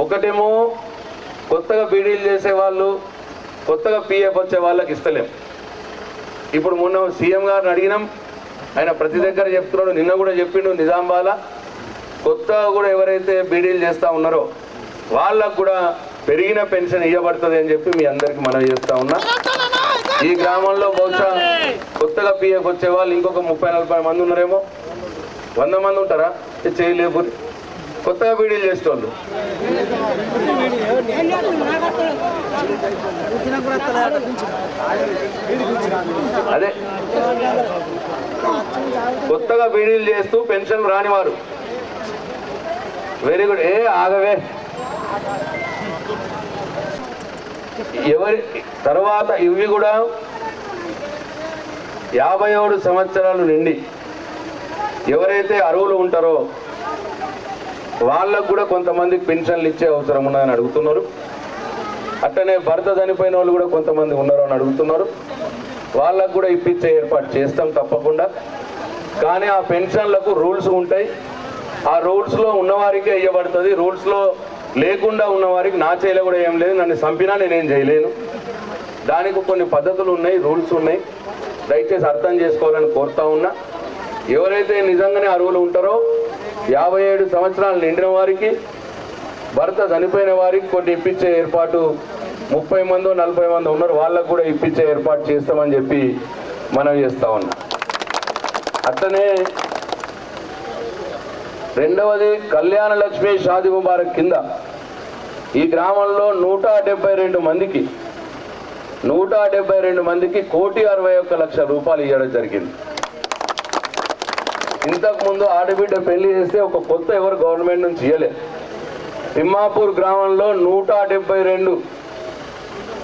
ఒకటేమో కొత్తగా బీడీలు చేసేవాళ్ళు, కొత్తగా పిఎఫ్ వచ్చే వాళ్ళకి ఇస్తలేం. ఇప్పుడు మొన్న సీఎం గారిని అడిగినాం, ఆయన ప్రతి దగ్గర చెప్తున్నాడు. నిన్న కూడా చెప్పిండు నిజామాబాద్లో కొత్తగా కూడా ఎవరైతే బీడీలు చేస్తూ ఉన్నారో వాళ్ళకు కూడా పెరిగిన పెన్షన్ ఇవ్వబడుతుంది అని చెప్పి మీ అందరికీ మనవి చేస్తూ ఉన్నా. ఈ గ్రామంలో బహుశా కొత్తగా పిఎఫ్ వచ్చే వాళ్ళు ఇంకొక 30-40 మంది ఉన్నారేమో. 100 మంది ఉంటారా చేయలేపు కొత్తగా బీడీలు చేసేవాళ్ళు? అదే కొత్తగా బీడీలు చేస్తూ పెన్షన్ రానివారు. Very good. ఆగవే. ఎవరి తర్వాత ఇవి కూడా 57 సంవత్సరాలు నిండి ఎవరైతే అర్హులు ఉంటారో వాళ్ళకు కూడా కొంతమందికి పెన్షన్లు ఇచ్చే అవసరం ఉన్నదని అడుగుతున్నారు. అట్టనే భర్త చనిపోయిన వాళ్ళు కూడా కొంతమంది ఉన్నారు అని అడుగుతున్నారు. వాళ్ళకు కూడా ఇప్పించే ఏర్పాటు చేస్తాం తప్పకుండా. కానీ ఆ పెన్షన్లకు రూల్స్ ఉంటాయి. ఆ రూల్స్లో ఉన్నవారికే ఇవ్వబడుతుంది. రూల్స్లో లేకుండా ఉన్నవారికి నా చేయలే కూడా ఏం లేదు. నన్ను చంపినా నేనేం చేయలేను. దానికి కొన్ని పద్ధతులు ఉన్నాయి, రూల్స్ ఉన్నాయి. దయచేసి అర్థం చేసుకోవాలని కోరుతా ఉన్నా. ఎవరైతే నిజంగానే అర్హులు ఉంటారో 57 సంవత్సరాలు నిండిన వారికి, భర్త చనిపోయిన వారికి కొన్ని ఇప్పించే ఏర్పాటు 30 మందో 40 మంది ఉన్నారు, వాళ్ళకు కూడా ఇప్పించే ఏర్పాటు చేస్తామని చెప్పి మనం చేస్తా ఉన్నాం. అట్లనే రెండవది కళ్యాణ లక్ష్మి షాది ముబారక్ కింద ఈ గ్రామంలో 172 మందికి 1,61,00,000 రూపాయలు ఇవ్వడం జరిగింది. ఇంతకుముందు ఆడబిడ్డ పెళ్లి చేస్తే ఒక కొత్త ఎవరు గవర్నమెంట్ నుంచి ఇవ్వలేదు. తిమ్మాపూర్ గ్రామంలో 172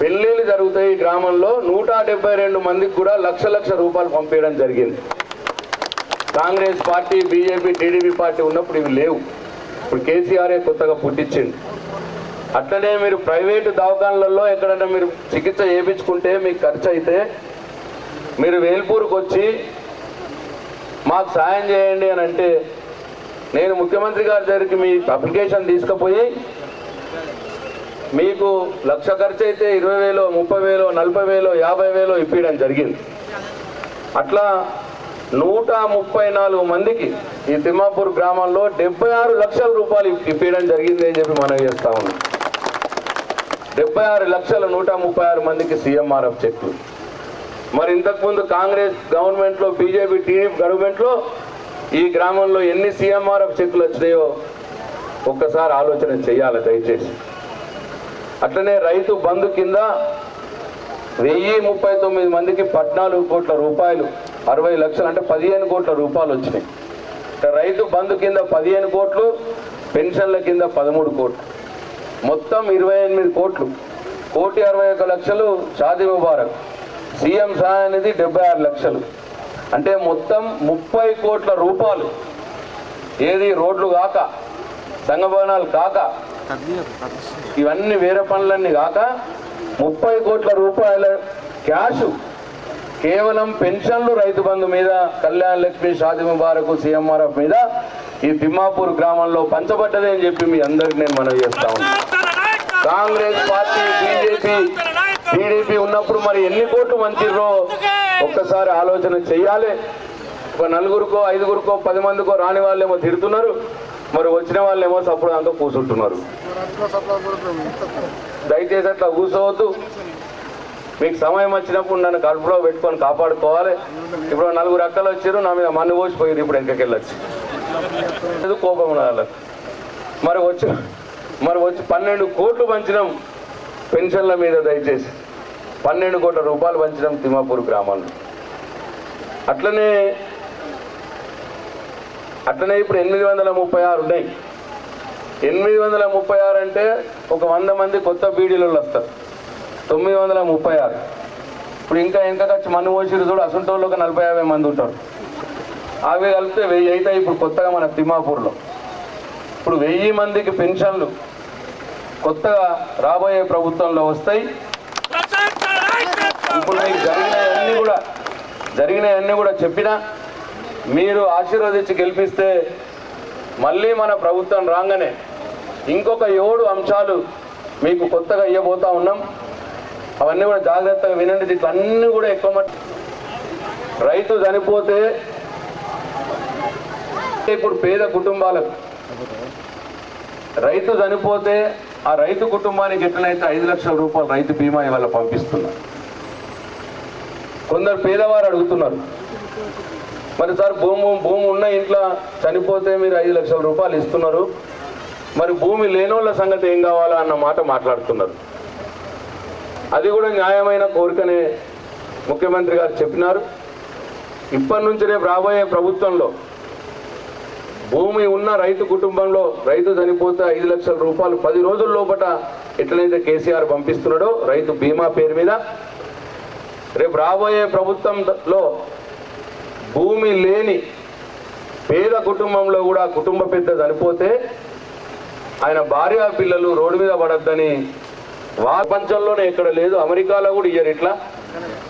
పెళ్లిళ్ళు జరుగుతాయి. ఈ గ్రామంలో 172 మందికి కూడా లక్ష రూపాయలు పంపించడం జరిగింది. Congress party, BJP, TDP party ఉన్నప్పుడు ఇవి లేవు. ఇప్పుడు కేసీఆరే కొత్తగా పుట్టించింది. అట్లనే మీరు ప్రైవేటు దవాఖానలలో ఎక్కడైనా మీరు చికిత్స చేయించుకుంటే మీకు ఖర్చు అయితే మీరు వేల్పూర్కి వచ్చి మాకు సాయం చేయండి అని అంటే నేను ముఖ్యమంత్రి గారి దగ్గరికి మీ అప్లికేషన్ తీసుకుపోయి మీకు 1,00,000 ఖర్చు అయితే 20,000, 30,000, 40,000, 50,000 ఇప్పించడం జరిగింది. అట్లా 134 మందికి ఈ తిమ్మాపూర్ గ్రామంలో 76 లక్షల రూపాయలు ఇప్పించడం జరిగింది అని చెప్పి మనం చేస్తా ఉన్నాం. 76 లక్షల 136 మందికి సీఎంఆర్ఎఫ్ చెక్లు. మరి ఇంతకుముందు కాంగ్రెస్ గవర్నమెంట్లో, బీజేపీ, టీడీపీ గవర్నమెంట్లో ఈ గ్రామంలో ఎన్ని సీఎంఆర్ఎఫ్ చెక్కులు వచ్చినాయో ఒక్కసారి ఆలోచన చేయాలి దయచేసి. అట్లనే రైతు బంధు కింద 1039 మందికి 14 కోట్ల రూపాయలు, 60 లక్షలు అంటే 15 కోట్ల రూపాయలు వచ్చినాయి. రైతు బంధు కింద 15 కోట్లు, పెన్షన్ల కింద 13 కోట్లు, మొత్తం 28 కోట్లు. 1,61,00,000 షాదీ ముబారక్, సీఎం సహాయానిధి 76 లక్షలు, అంటే మొత్తం 30 కోట్ల రూపాయలు. ఏది రోడ్లు కాక, సంఘ భవనాలు కాక, ఇవన్నీ వేరే పనులన్నీ కాక 30 కోట్ల రూపాయల క్యాష్ కేవలం పెన్షన్లు, రైతు బంధు మీద, కళ్యాణ్ లక్ష్మి, షాదీ ముబారక్, సీఎంఆర్ఎఫ్ మీద ఈ తిమ్మాపూర్ గ్రామంలో పంచబడ్డదే అని చెప్పి మీ అందరికి నేను మనవి చేస్తా ఉన్నాను. కాంగ్రెస్ పార్టీ, బీజేపీ, టీడీపీ ఉన్నప్పుడు మరి ఎన్ని కోట్లు మంచిర్రో ఒక్కసారి ఆలోచన చెయ్యాలి. ఒక 4గురికో, 5గురికో, 10 మందికో రాని వాళ్ళేమో తిడుతున్నారు, మరి వచ్చిన వాళ్ళేమో సప్పుడు దాంతో కూర్చుంటున్నారు. దయచేసి అట్లా కూర్చోవద్దు. మీకు సమయం వచ్చినప్పుడు నన్ను కడుపులో పెట్టుకొని కాపాడుకోవాలి. ఇప్పుడు 4 అక్కలు వచ్చారు, నా మీద మన్ను పోసిపోయారు, ఇప్పుడు వెనకకెళ్ళొచ్చు కోపం వాళ్ళకి. మరి వచ్చి 12 కోట్లు పంచినాం పెన్షన్ల మీద. దయచేసి 12 కోట్ల రూపాయలు పంచినాం తిమ్మాపూర్ గ్రామంలో. అట్లనే ఇప్పుడు 836 ఉన్నాయి. 836 అంటే ఒక 100 మంది కొత్త బీడీలలో వస్తారు. 936. ఇప్పుడు ఇంకా వెనకకొచ్చి మన్ను పోసిరు చూడు, అసంటోళ్ళు ఒక 40-50 మంది ఉంటారు. అవి కలిపితే 1000 అవుతాయి. ఇప్పుడు కొత్తగా మన తిమ్మాపూర్లో ఇప్పుడు 1000 మందికి పెన్షన్లు కొత్తగా రాబోయే ప్రభుత్వంలో వస్తాయి. ఇప్పుడు మీకు జరిగినవన్నీ కూడా చెప్పినా మీరు ఆశీర్వదించి గెలిపిస్తే మళ్ళీ మన ప్రభుత్వం రాగానే ఇంకొక 7 అంశాలు మీకు కొత్తగా ఇవ్వబోతా ఉన్నాం. అవన్నీ కూడా జాగ్రత్తగా వినండి. దీంట్లో అన్నీ కూడా ఎక్కువ రైతు చనిపోతే ఇప్పుడు పేద కుటుంబాలకు రైతు చనిపోతే ఆ రైతు కుటుంబానికి ఎట్లనైతే 5 లక్షల రూపాయలు రైతు బీమా ఇవాళ పంపిస్తున్నారు. కొందరు పేదవారు అడుగుతున్నారు, మరి సార్ భూమి ఉన్న ఇంట్లో చనిపోతే మీరు 5 లక్షల రూపాయలు ఇస్తున్నారు, మరి భూమి లేనోళ్ళ సంగతి ఏం కావాలా అన్న మాట మాట్లాడుతున్నారు. అది కూడా న్యాయమైన కోరికనే ముఖ్యమంత్రి గారు చెప్పినారు. ఇప్పటి నుంచి రేపు రాబోయే ప్రభుత్వంలో భూమి ఉన్న రైతు కుటుంబంలో రైతు చనిపోతే 5 లక్షల రూపాయలు 10 రోజుల లోపల ఎట్లయితే కేసీఆర్ పంపిస్తున్నాడో రైతు బీమా పేరు మీద, రేపు రాబోయే ప్రభుత్వంలో భూమి లేని పేద కుటుంబంలో కూడా కుటుంబ పెద్ద చనిపోతే ఆయన భార్య పిల్లలు రోడ్డు మీద పడద్దని ప్రపంచంలోనే ఎక్కడ లేదు, అమెరికాలో కూడా ఇయ్యరు ఇట్లా.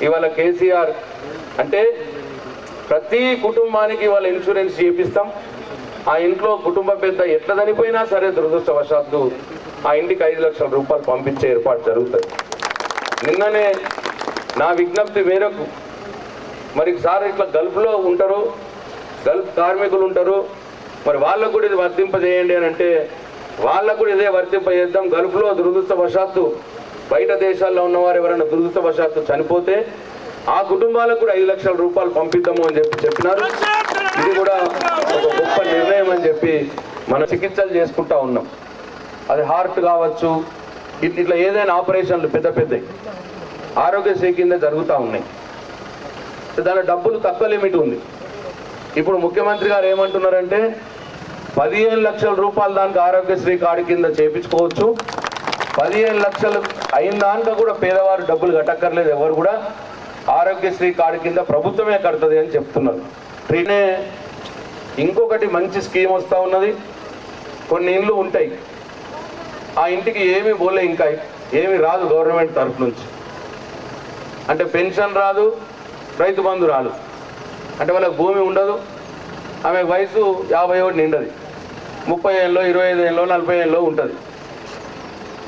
ఇవాళ కేసీఆర్ అంటే ప్రతి కుటుంబానికి ఇవాళ ఇన్సూరెన్స్ చేపిస్తాం. ఆ ఇంట్లో కుటుంబ పెద్ద ఎట్లా చనిపోయినా సరే దురదృష్టవశాత్తు ఆ ఇంటికి 5 లక్షల రూపాయలు పంపించే ఏర్పాటు జరుగుతుంది. నిన్ననే నా విజ్ఞప్తి మేరకు మరి సార్ ఇట్లా గల్ఫ్లో ఉంటారు, గల్ఫ్ కార్మికులు ఉంటారు, మరి వాళ్ళకు కూడా ఇది వర్తింపజేయండి అని అంటే వాళ్ళకు కూడా ఇదే వర్తింపజేద్దాం. గల్ఫ్లో దురదృష్టవశాత్తు బయట దేశాల్లో ఉన్నవారు ఎవరైనా దురదృష్టవశాత్తు చనిపోతే ఆ కుటుంబాలకు కూడా 5 లక్షల రూపాయలు పంపిద్దాము అని చెప్పినారు. ఇది కూడా ఒక గొప్ప నిర్ణయం అని చెప్పి మనం చికిత్సలు చేసుకుంటా ఉన్నాం. అది హార్ట్ కావచ్చు, ఇట్లా ఏదైనా ఆపరేషన్లు పెద్ద పెద్దవి ఆరోగ్యశ్రీ కింద జరుగుతూ ఉన్నాయి. దాని డబ్బులు తక్కువ లిమిట్ ఉంది. ఇప్పుడు ముఖ్యమంత్రి గారు ఏమంటున్నారంటే 15 లక్షల రూపాయలు దానికి ఆరోగ్యశ్రీ కార్డు కింద చేయించుకోవచ్చు. 15 లక్షలు అయిన దాంట్లో కూడా పేదవారు డబ్బులు కట్టక్కర్లేదు, ఎవరు కూడా ఆరోగ్యశ్రీ కార్డు కింద ప్రభుత్వమే కడుతుంది అని చెప్తున్నారు. ట్రీనే ఇంకొకటి మంచి స్కీమ్ వస్తూ ఉన్నది. కొన్ని ఇండ్లు ఉంటాయి, ఆ ఇంటికి ఏమీ పోలే, ఇంకా ఏమీ రాదు గవర్నమెంట్ తరఫు నుంచి. అంటే పెన్షన్ రాదు, రైతు బంధు రాదు, అంటే వాళ్ళకి భూమి ఉండదు, ఆమె వయసు 51 నిండది, 30 ఏళ్ళలో 25 ఏళ్ళలో 40 ఏళ్ళలో ఉంటుంది.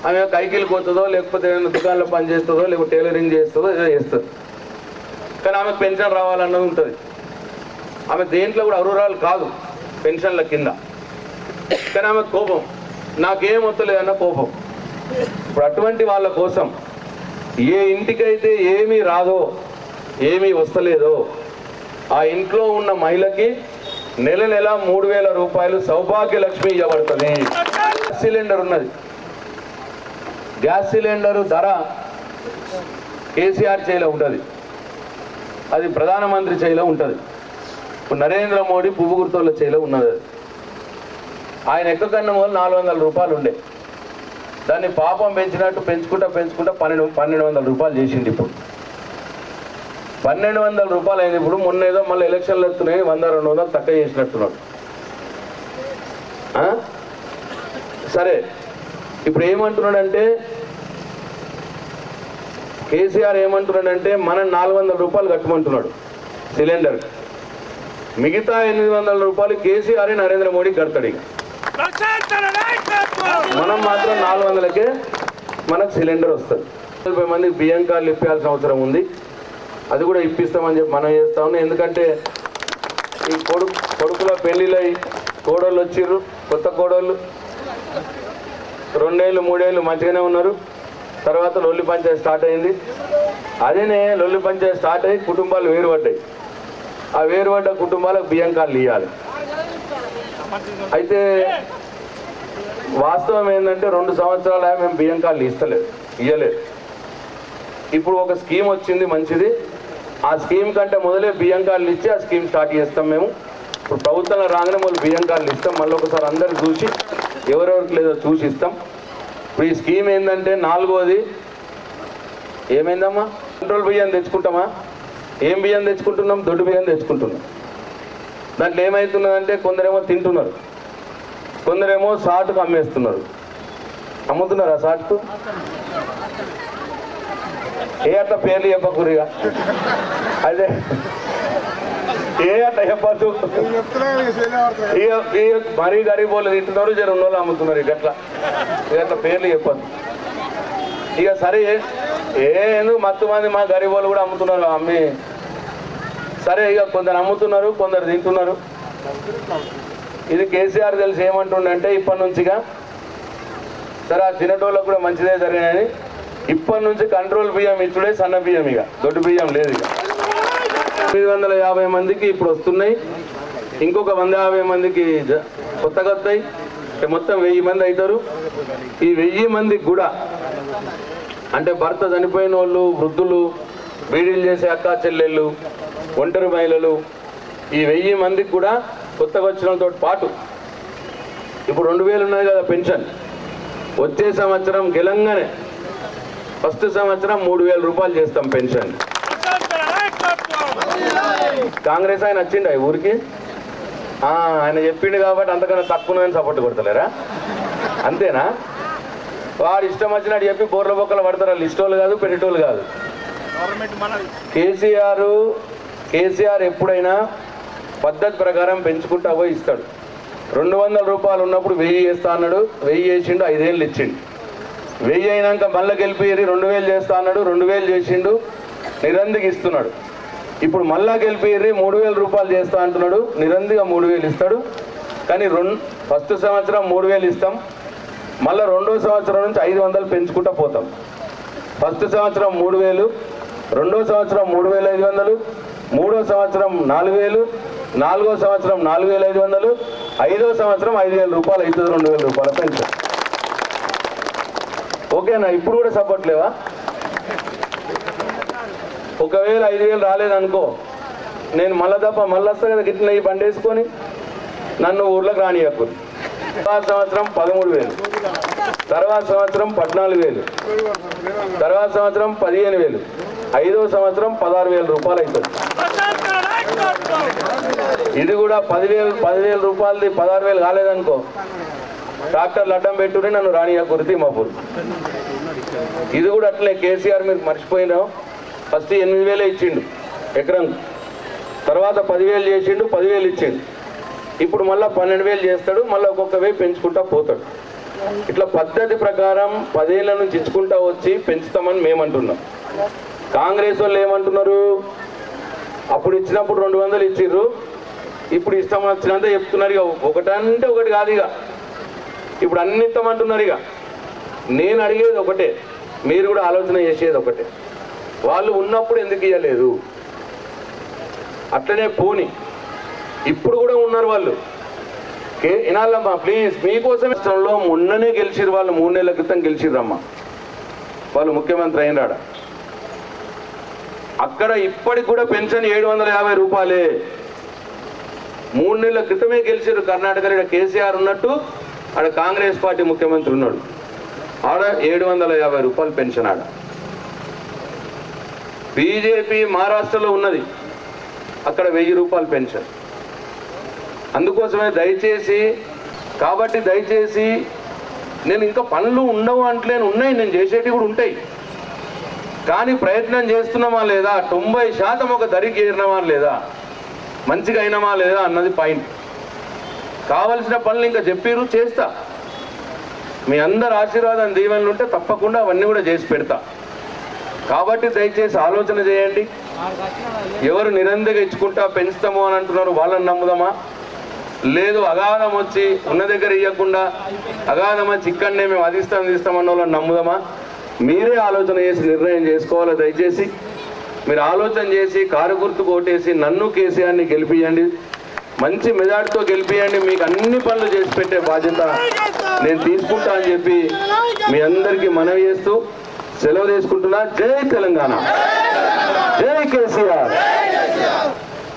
ఆమె కైకిలికి పోతుందో లేకపోతే ఏదైనా దుకాణంలో పని చేస్తుందో లేకపోతే టైలరింగ్ చేస్తుందో ఏదో చేస్తుంది, కానీ ఆమెకు పెన్షన్ రావాలన్నది ఉంటుంది. ఆమె దేంట్లో కూడా అర్హురాలు కాదు పెన్షన్ల కింద, కానీ ఆమె కోపం, నాకేం వస్తలేదన్న కోపం. ఇప్పుడు అటువంటి వాళ్ళ కోసం ఏ ఇంటికైతే ఏమీ రాదో ఏమీ వస్తలేదో ఆ ఇంట్లో ఉన్న మహిళకి నెల నెల 3000 రూపాయలు సౌభాగ్య లక్ష్మి ఇవ్వబడుతుంది. గ్యాస్ సిలిండర్ ఉన్నది, గ్యాస్ సిలిండర్ ధర కేసీఆర్ చేయిలో ఉంటుంది, అది ప్రధానమంత్రి చేయిలో ఉంటుంది. ఇప్పుడు నరేంద్ర మోడీ పువ్వు గుర్తుల చేయిలో ఉన్నది. అది ఆయన ఎక్కకన్నా మొదలు 400 రూపాయలు ఉండే, దాన్ని పాపం పెంచినట్టు పెంచుకుంటా 1200 రూపాయలు చేసింది. ఇప్పుడు 1200 రూపాయలు అయింది. ఇప్పుడు మొన్న ఏదో మళ్ళీ ఎలక్షన్లు వస్తున్నాయి 100-200 తక్కువ చేసినట్టున్నాడు. సరే, ఇప్పుడు ఏమంటున్నాడంటే కేసీఆర్ ఏమంటున్నాడంటే మనం 400 రూపాయలు కట్టమంటున్నాడు సిలిండర్, మిగతా 800 రూపాయలు కేసీఆర్ నరేంద్ర మోడీ కడతాడు. ఇక మనం మాత్రం 400కే మనకు సిలిండర్ వస్తుంది. 40 మందికి బియ్యం కార్డులు ఇప్పాల్సిన అవసరం ఉంది, అది కూడా ఇప్పిస్తామని చెప్పి మనం చేస్తా ఉన్నాం. ఎందుకంటే ఈ కొడుకుల పెళ్ళిళ్ళై కోడళ్ళు వచ్చిర్రు, కొత్త కోడళ్ళు 2 ఏళ్ళు 3 ఏళ్ళు మంచిగానే ఉన్నారు, తర్వాత లొల్లి పంచాయతీ స్టార్ట్ అయింది. అదేనే లొల్లి పంచాయతీ స్టార్ట్ అయ్యి కుటుంబాలు వేరుపడ్డాయి. ఆ వేరుపడ్డ కుటుంబాలకు బియ్యం కార్డులు ఇవ్వాలి. అయితే వాస్తవం ఏంటంటే 2 సంవత్సరాలు మేము బియ్యం కార్డులు ఇవ్వలేదు. ఇప్పుడు ఒక స్కీమ్ వచ్చింది మంచిది, ఆ స్కీమ్ కంటే మొదలే బియ్యం కార్డులు ఇచ్చి ఆ స్కీమ్ స్టార్ట్ చేస్తాం మేము. ఇప్పుడు ప్రభుత్వంలో రాగానే మొదలు బియ్యం కార్డులు ఇస్తాం, మళ్ళీ ఒకసారి అందరు చూసి ఎవరెవరికి లేదో చూసి ఇస్తాం. ఇప్పుడు ఈ స్కీమ్ ఏంటంటే 4వది ఏమైందమ్మా, కంట్రోల్ బియ్యం తెచ్చుకుంటామా, ఏం బియ్యం తెచ్చుకుంటున్నాం, దొడ్డు బియ్యం తెచ్చుకుంటున్నాం. దాంట్లో ఏమవుతున్నదంటే కొందరేమో తింటున్నారు, కొందరేమో సాటుకు అమ్మేస్తున్నారు. అమ్ముతున్నారు ఆ సాటుకు, ఏ అట్లా పేర్లు చెప్పకూరిగా, అదే ఏ అట్లా చెప్పద్దు. మరీ గరీబ్ వాళ్ళు తింటున్నారు, జర ఉన్నోళ్ళు అమ్ముతున్నారు. ఇట్లా పేర్లు చెప్పద్దు. ఇక సరే, ఎందుకు మత్తు మంది మా గరీబ్ వాళ్ళు కూడా అమ్ముతున్నారు అమ్మి. సరే, ఇక కొందరు అమ్ముతున్నారు, కొందరు తింటున్నారు. ఇది కేసీఆర్ తెలిసి ఏమంటుండంటే ఇప్పటి నుంచిగా సరే ఆ తినటోళ్ళకు కూడా మంచిదే జరిగినని ఇప్పటి నుంచి కంట్రోల్ బియ్యం ఇచ్చుడే, సన్న బియ్యం, ఇక దొడ్డు బియ్యం లేదు. ఇక 950 మందికి ఇప్పుడు వస్తున్నాయి, ఇంకొక 150 మందికి కొత్తగా వస్తాయి, మొత్తం 1000 మంది అవుతారు. ఈ 1000 మందికి కూడా అంటే భర్త చనిపోయిన వాళ్ళు, వృద్ధులు, బీడీలు చేసే అక్కా చెల్లెళ్ళు, ఒంటరి మహిళలు, ఈ 1000 మందికి కూడా కొత్తగా వచ్చినతో పాటు ఇప్పుడు 2000 ఉన్నది కదా పెన్షన్, వచ్చే సంవత్సరం గెలంగానే ఫస్ట్ సంవత్సరం 3000 రూపాయలు చేస్తాం పెన్షన్. కాంగ్రెస్ ఆయన వచ్చిండ ఊరికి, ఆయన చెప్పిండు కాబట్టి అంతకన్నా తక్కువ సపోర్ట్ కొడతలేరా, అంతేనా? వాడు ఇష్టం వచ్చినట్టు చెప్పి బోర్ల బొక్కలు పడతారు. వాళ్ళు ఇష్టోళ్ళు కాదు, పెట్టేటోళ్ళు కాదు. కేసీఆర్ ఎప్పుడైనా పద్ధతి ప్రకారం పెంచుకుంటా పోయి ఇస్తాడు. 200 రూపాయలు ఉన్నప్పుడు 1000 చేస్తా అన్నాడు, 1000 చేసిండు, 5 ఏళ్ళు ఇచ్చిండు. 1000 అయినాక మళ్ళీ గెలిపి 2000 చేస్తా అన్నాడు, 2000 చేసిండు, నిరందికి ఇస్తున్నాడు. ఇప్పుడు మళ్ళా గెలిపి 3000 రూపాయలు చేస్తా అంటున్నాడు, నిరందిగా 3000 ఇస్తాడు. కానీ ఫస్ట్ సంవత్సరం 3000 ఇస్తాం, మళ్ళీ 2వ సంవత్సరం నుంచి 500 పెంచుకుంటూ పోతాం. ఫస్ట్ సంవత్సరం 3000, 2వ సంవత్సరం 3500, 3వ సంవత్సరం 4000, 4వ సంవత్సరం 4500, 5వ సంవత్సరం 5000 రూపాయలు అవుతుంది, 2000 రూపాయల పెన్షన్. ఓకేనా? ఇప్పుడు కూడా సపోర్ట్ లేవా? ఒకవేళ 5000 రాలేదనుకో, నేను మళ్ళా తప్ప మళ్ళీ వస్తా కదా గిట్ల ఈ బండి వేసుకొని నన్ను ఊర్లోకి రానియకు. తర్వాత సంవత్సరం 13,000, తర్వాత సంవత్సరం 14,000, తర్వాత సంవత్సరం 15,000, 5వ సంవత్సరం 16,000 రూపాయలు అవుతుంది. ఇది కూడా 10,000 రూపాయలది 16,000 కాలేదనుకో, ట్రాక్టర్లు అడ్డం పెట్టుకుని నన్ను రానియకు తిమ్మాపూర్. ఇది కూడా అట్లే కేసీఆర్ మీరు మర్చిపోయినాం. ఫస్ట్ 8,000 ఇచ్చిండు ఎకరం, తర్వాత 10,000 చేసిండు, 10,000 ఇచ్చిండు. ఇప్పుడు మళ్ళీ 12,000 చేస్తాడు, మళ్ళీ ఒక్కొక్క వేలు పెంచుకుంటా పోతాడు. ఇట్లా పద్ధతి ప్రకారం 10 ఏళ్ళ నుంచి ఇచ్చుకుంటా వచ్చి పెంచుతామని మేమంటున్నాం. కాంగ్రెస్ వాళ్ళు ఏమంటున్నారు, అప్పుడు ఇచ్చినప్పుడు 200 ఇచ్చిర్రు, ఇప్పుడు ఇష్టం వచ్చినంత చెప్తున్నారు. ఇక ఒకటంటే ఒకటి కాదు, ఇక ఇప్పుడు అన్ని ఇస్తామంటున్నారు. ఇక నేను అడిగేది ఒకటే, మీరు కూడా ఆలోచన చేసేది ఒకటే, వాళ్ళు ఉన్నప్పుడు ఎందుకు ఇవ్వలేదు? అట్లనే పోని ఇప్పుడు కూడా ఉన్నారు వాళ్ళు. వినాలమ్మా ప్లీజ్, మీకోసం ఇష్టంలో మొన్ననే గెలిచిరు వాళ్ళు, 3 నెలల క్రితం గెలిచిర్రమ్మా వాళ్ళు, ముఖ్యమంత్రి అయినాడ. అక్కడ ఇప్పటికి కూడా పెన్షన్ 750 రూపాయలే. 3 నెలల క్రితమే గెలిచిరు కర్ణాటకలో. ఇక్కడ కేసీఆర్ ఉన్నట్టు ఆడ కాంగ్రెస్ పార్టీ ముఖ్యమంత్రి ఉన్నాడు. ఆడ 750 రూపాయలు పెన్షన్. ఆడ బీజేపీ మహారాష్ట్రలో ఉన్నది, అక్కడ 1000 రూపాయలు పెన్షన్. అందుకోసమే దయచేసి నేను ఇంకా పనులు ఉండవు అంటలేను, ఉన్నాయి, నేను చేసేటివి కూడా ఉంటాయి. కానీ ప్రయత్నం చేస్తున్నామా లేదా, 90% ఒక దరికి చేరినామా లేదా, మంచిగా అయినామా లేదా అన్నది పాయింట్. కావలసిన పనులు ఇంకా చెప్పిరు, చేస్తా. మీ అందరు ఆశీర్వాదం దీవెనలు ఉంటే తప్పకుండా అవన్నీ కూడా చేసి పెడతా. కాబట్టి దయచేసి ఆలోచన చేయండి. ఎవరు నిరంతరంగా ఇచ్చుకుంటా పెంచుతాము అని అంటున్నారు, వాళ్ళని నమ్ముదామా? లేదు అగాధం వచ్చి ఉన్న దగ్గర ఇవ్వకుండా అగాధం వచ్చి ఇక్కడనే మేము అది ఇస్తామన్న వాళ్ళని నమ్ముదామా? మీరే ఆలోచన చేసి నిర్ణయం చేసుకోవాలి. దయచేసి మీరు ఆలోచన చేసి కారు గుర్తుకు ఓటేసి నన్ను కేసీఆర్ని గెలిపియండి, మంచి మెజార్టీతో గెలిపియండి. మీకు అన్ని పనులు చేసి పెట్టే బాధ్యత నేను తీసుకుంటా అని చెప్పి మీ అందరికీ మనవి చేస్తూ సెలవు తీసుకుంటున్నా. జై తెలంగాణ, జై కేసీఆర్.